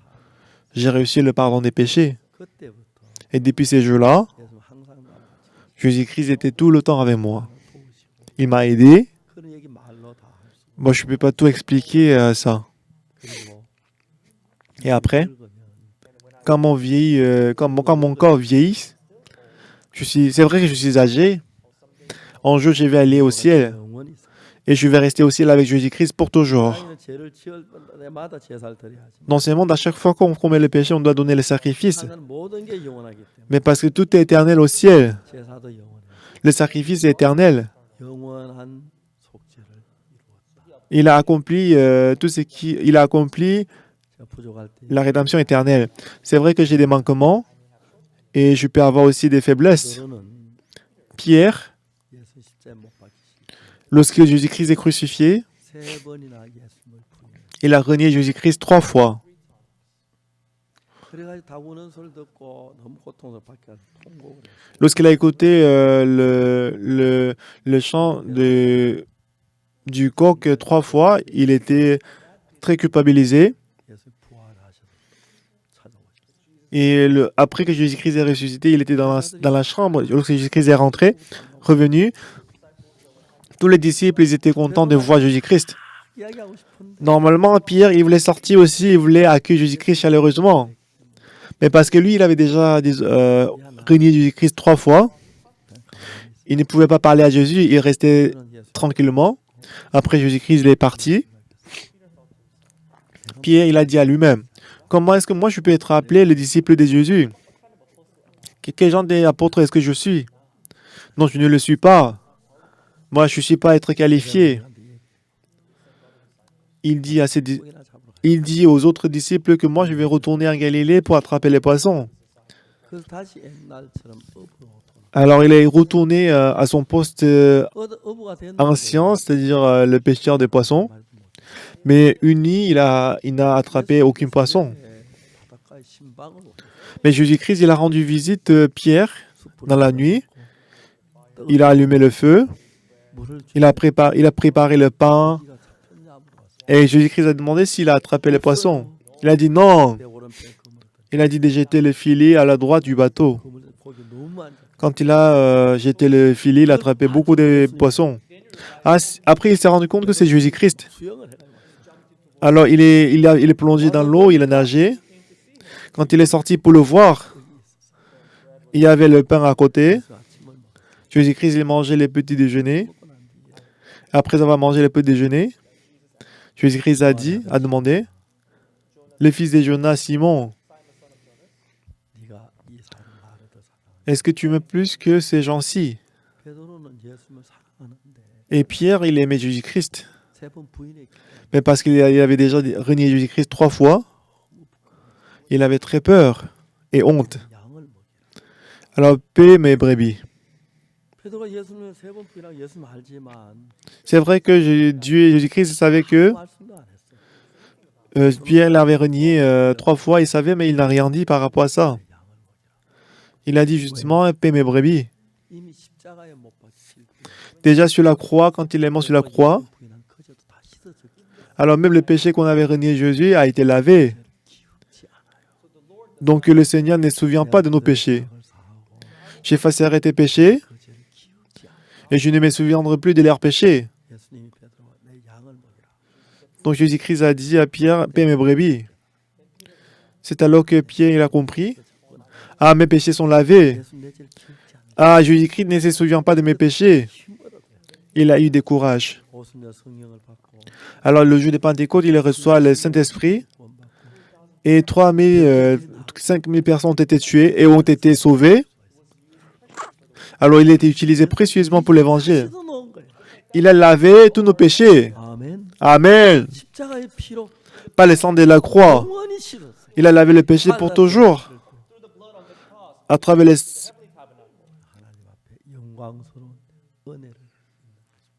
j'ai reçu le pardon des péchés. 그때부터 Et depuis ces jours-là, 예수님 항상 나를 Jésus-Christ était tout le temps avec moi. 도우시고 Il m'a aidé. 그런 얘기 말로 다 할 수. Moi, je ne peux pas tout expliquer ça. 그리고 Et après, 늙으면 quand mon corps vieillit, c'est vrai que je suis âgé. Un jour, je vais aller au ciel 영원히 사. et je vais rester au ciel avec Jésus-Christ pour toujours. 땅에는 죄를 지을 때마다 제사를 드려야지. Dans ce monde, à chaque fois qu'on commet le péché, on doit donner le sacrifice. 하나는 모든 게 영원하기 때문에 Mais parce que tout est éternel au ciel, 제사도 영원해. le sacrifice est éternel. 영원한 속죄를 이루었다. Il a accompli il a accompli 제가 부족할 때 la rédemption éternelle. C'est vrai que j'ai des manquements et je peux avoir aussi des faiblesses. 너는 Pierre, 예수 십자에 못 박히시. lorsque Jésus-Christ est crucifié, 세 번이나 예수님을 부인해. il a renié Jésus-Christ 3 fois. 그래가지고 다 우는 소리 듣고 너무 고통스럽게 통곡을 해. Lorsqu'il a écouté le chant du coq 3 fois, il était très culpabilisé. 예수 부활하셔서 찾아오셨어요. Et après que Jésus-Christ est ressuscité, il était dans la chambre. Lorsque Jésus-Christ est rentré, revenu, tous les disciples ils étaient contents de voir Jésus-Christ. 이야기하고 싶은데 Normalement, Pierre, il voulait sortir aussi, il voulait accueillir Jésus-Christ chaleureusement. Mais parce que lui, il avait déjà renié Jésus-Christ 3 fois, il ne pouvait pas parler à Jésus, il restait tranquillement. Après Jésus-Christ, il est parti. Pierre, il a dit à lui-même, comment est-ce que moi je peux être appelé le disciple de Jésus? Quel genre d'apôtre est-ce que je suis? Non, je ne le suis pas. Moi, je ne suis pas être qualifié. Il dit aux autres disciples que moi, je vais retourner en Galilée pour attraper les poissons. 그래서 다시 옛날처럼 어부로 Alors, il est retourné à son poste 어부가 됐는데 ancien, c'est-à-dire le pêcheur de poissons. Mais une nuit, il n'a attrapé aucun poisson. 바닷가에 신방으로 Mais Jésus-Christ, il a rendu visite Pierre dans la nuit. Il a allumé le feu. 물을 Il a préparé le pain. 주기가 잡혔냐 물어봤어. Et Jésus-Christ a demandé s'il a attrapé les poissons. Il a dit non. 내 오른편에 그물 Il a dit de jeter le filet à la droite du bateau. 그물 고기 너무 많이 잡. Quand il a jeté le filet, il a attrapé beaucoup de poissons. Après, il s'est rendu compte que c'est Jésus-Christ. 수영을 해가지고 Alors, il est plongé dans l'eau, il a nagé. Quand il est sorti pour le voir, il y avait le pain à côté. 그래서 아침을 먹고 Jésus-Christ, il mangeait les petits déjeuners. 난 뒤에 Après avoir mangé les petits déjeuners, Jésus-Christ a demandé, le fils de Jonas, Simon, 네가 이 사람 나를 더 사랑하냐. est-ce que tu m'aimes plus que ces gens-ci? 베드로는 예수님을 사랑하는데 Et Pierre, il aimait Jésus-Christ. 세 번 부인했기 때문에 Mais parce qu'il avait déjà renié Jésus-Christ 3 fois, il avait très peur et honte. 양을 먹이라. Alors, paix mes brebis. 베드로가 예수님을 세 번 부인하고 예수님 알지만 C'est vrai que Dieu et Jésus-Christ savaient que 말씀도 안 했어. Pierre l'avait renié 3 fois, il savait, mais il n'a rien dit par rapport à ça. 양을 먹이라. Il a dit justement, paix mes brebis. 이미 십자가에 못 박히실 때 Déjà sur la croix, quand il est mort sur la croix, 부인한 거저도 다 씻어졌기 때문에 alors même le péché qu'on avait renié Jésus a été lavé. 기억지 않아요. Donc le Seigneur ne se souvient pas de nos péchés. 죄악을 사하고 J'ai effacé tes péchés 그 죄를 기억지 않아요. et je ne me souviendrai plus de leurs péchés. 예수님이 베드로가 내 양을 먹이라. Donc Jésus-Christ a dit à Pierre, paix mes brebis. C'est alors que Pierre il a compris, ah mes péchés sont lavés. 예수 내 죄를 기억지 않아요. Ah Jésus-Christ ne se souvient pas de mes péchés. 힘으로 Il a eu du courage. 오순절 성령을 받고 Alors le jour de Pentecôte, il reçoit le Saint-Esprit 구원받고 et 5 000 personnes ont été tuées et ont été sauvées. Alors il a été utilisé précieusement pour l'évangile. 씻어놓은 거예요. Il a lavé tous nos péchés. 아멘. Amen. 십자가의 피로 Pas le sang de la croix. 영원히 씻었어요. Il a lavé le péché pour toujours. À travers les... 하나님 앞에 영광스러운 은혜를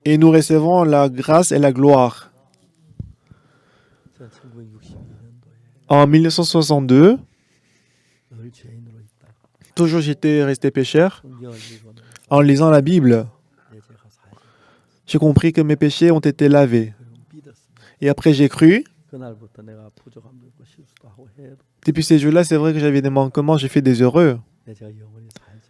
Et nous recevons la grâce et la gloire. 제가 1962년도에 En 1962, 늘 죄인으로 있다가 toujours j'étais resté pécheur. 성경을 읽고는 En lisant la Bible, 내 죄가 사실 j'ai compris que mes péchés ont été lavés. 그리고 믿었습니다. Et après j'ai cru. 그날부터 내가 부족함도 있고 실수도 하고 해도 Depuis ces jours-là, c'est vrai que j'avais des manquements, j'ai fait des erreurs. 내 죄가 영원히 살죠.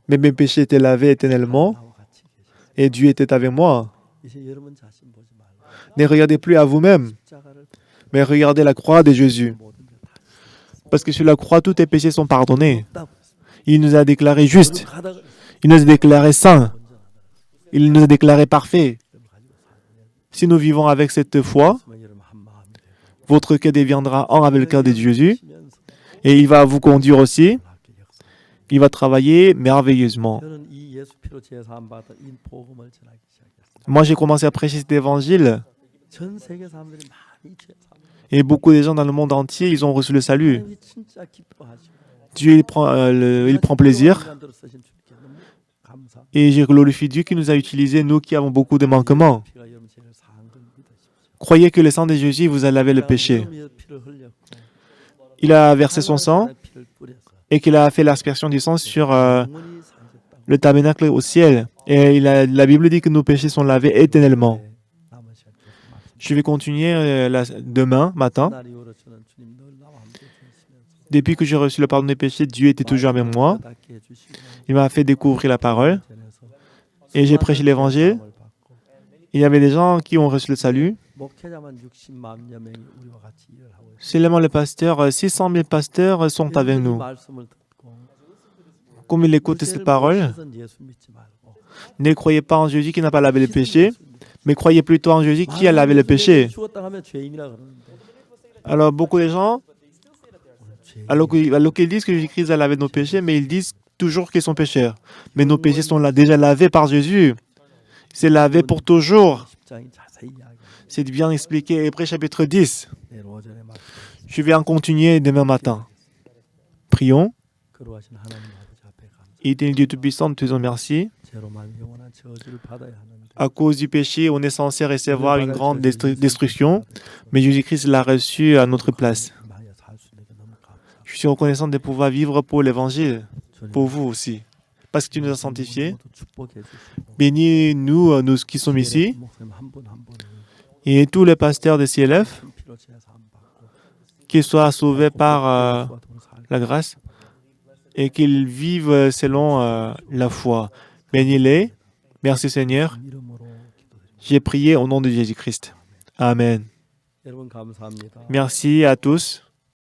Mais mes péchés étaient lavés éternellement 나와 같이 계셨어요. et Dieu était avec moi. 이제 여러분 자신 보지 말고 Ne regardez plus à vous-même, 십자가를 mais regardez la croix de Jésus. 모든 게다 Parce que sur la croix, tous tes péchés sont pardonnés. 있다고 Il nous a déclarés justes. 가다 그랬어요. Il nous a déclarés saints. Il nous a déclarés parfaits. Si nous vivons avec cette foi, 여러분 한 마음이 되고 votre cœur deviendra un avec le cœur de Jésus 하시면서 et il va vous conduire aussi. 놀랍게 역사. Il va travailler merveilleusement. 저는 이 예수 피로 제사함 받아 이 복음을 전하기 시작했어요. Moi, j'ai commencé à prêcher cet évangile 전 세계 사람들이 많이 죄 사함. et beaucoup de gens dans le monde entier, ils ont reçu le salut. 하나님이 진짜 기뻐하시고 Dieu, il prend plaisir 인간들을 쓰신 주님께 너무 감사. et je glorifie Dieu qui nous a utilisés, nous qui avons beaucoup de manquements. 피가 여러분 죄를 사한 걸 믿으십시오. Croyez que le sang de Jésus vous a lavé le péché. 여러분의 피를 흘렸고 Il a versé son sang 하나님의 피를 뿌려서 et qu'il a fait l'aspersion du sang sur 영원히 사셨다고. le tabernacle au ciel. Et la Bible dit que nos péchés sont lavés éternellement. 남은 시간 계속 말씀. Je vais continuer demain matin. 그날 이후로 저는 주님 늘 나와 함께 계시면서 Depuis que j'ai reçu le pardon des péchés, Dieu était toujours avec moi. 깨닫게 해주시고 Il m'a fait découvrir la parole 전해서 et j'ai prêché l'évangile. 마음을 받고 Il y avait des gens qui ont reçu le salut. 목회자만 60만 명이 우리와 같이 일을 하고 있어요. Seulement les pasteurs, 600 000 pasteurs sont avec nous. 말씀을 듣고 comme il écoute cette parole, ne croyez pas en Jésus qui n'a pas lavé les péchés, mais croyez plutôt en Jésus qui a lavé les péchés. Alors beaucoup de gens, alors qu'ils disent que Jésus-Christ a lavé nos péchés, mais ils disent toujours qu'ils sont pécheurs. Mais nos péchés sont déjà lavés par Jésus. C'est lavé pour toujours. C'est bien expliqué, Hébreux chapitre 10. Je vais en continuer demain matin. Prions. Éternel Dieu Tout-Puissant, nous te disons merci. À cause du péché, on est censé recevoir une grande destruction, mais Jésus-Christ l'a reçu à notre place. Je suis reconnaissant de pouvoir vivre pour l'Évangile, pour vous aussi, parce que tu nous as sanctifiés. Bénis-nous, nous qui sommes ici, et tous les pasteurs de CLF, qu'ils soient sauvés par la grâce et qu'ils vivent selon la foi. Bénis-les. Merci Seigneur. J'ai prié au nom de Jésus-Christ. Amen. Merci à tous.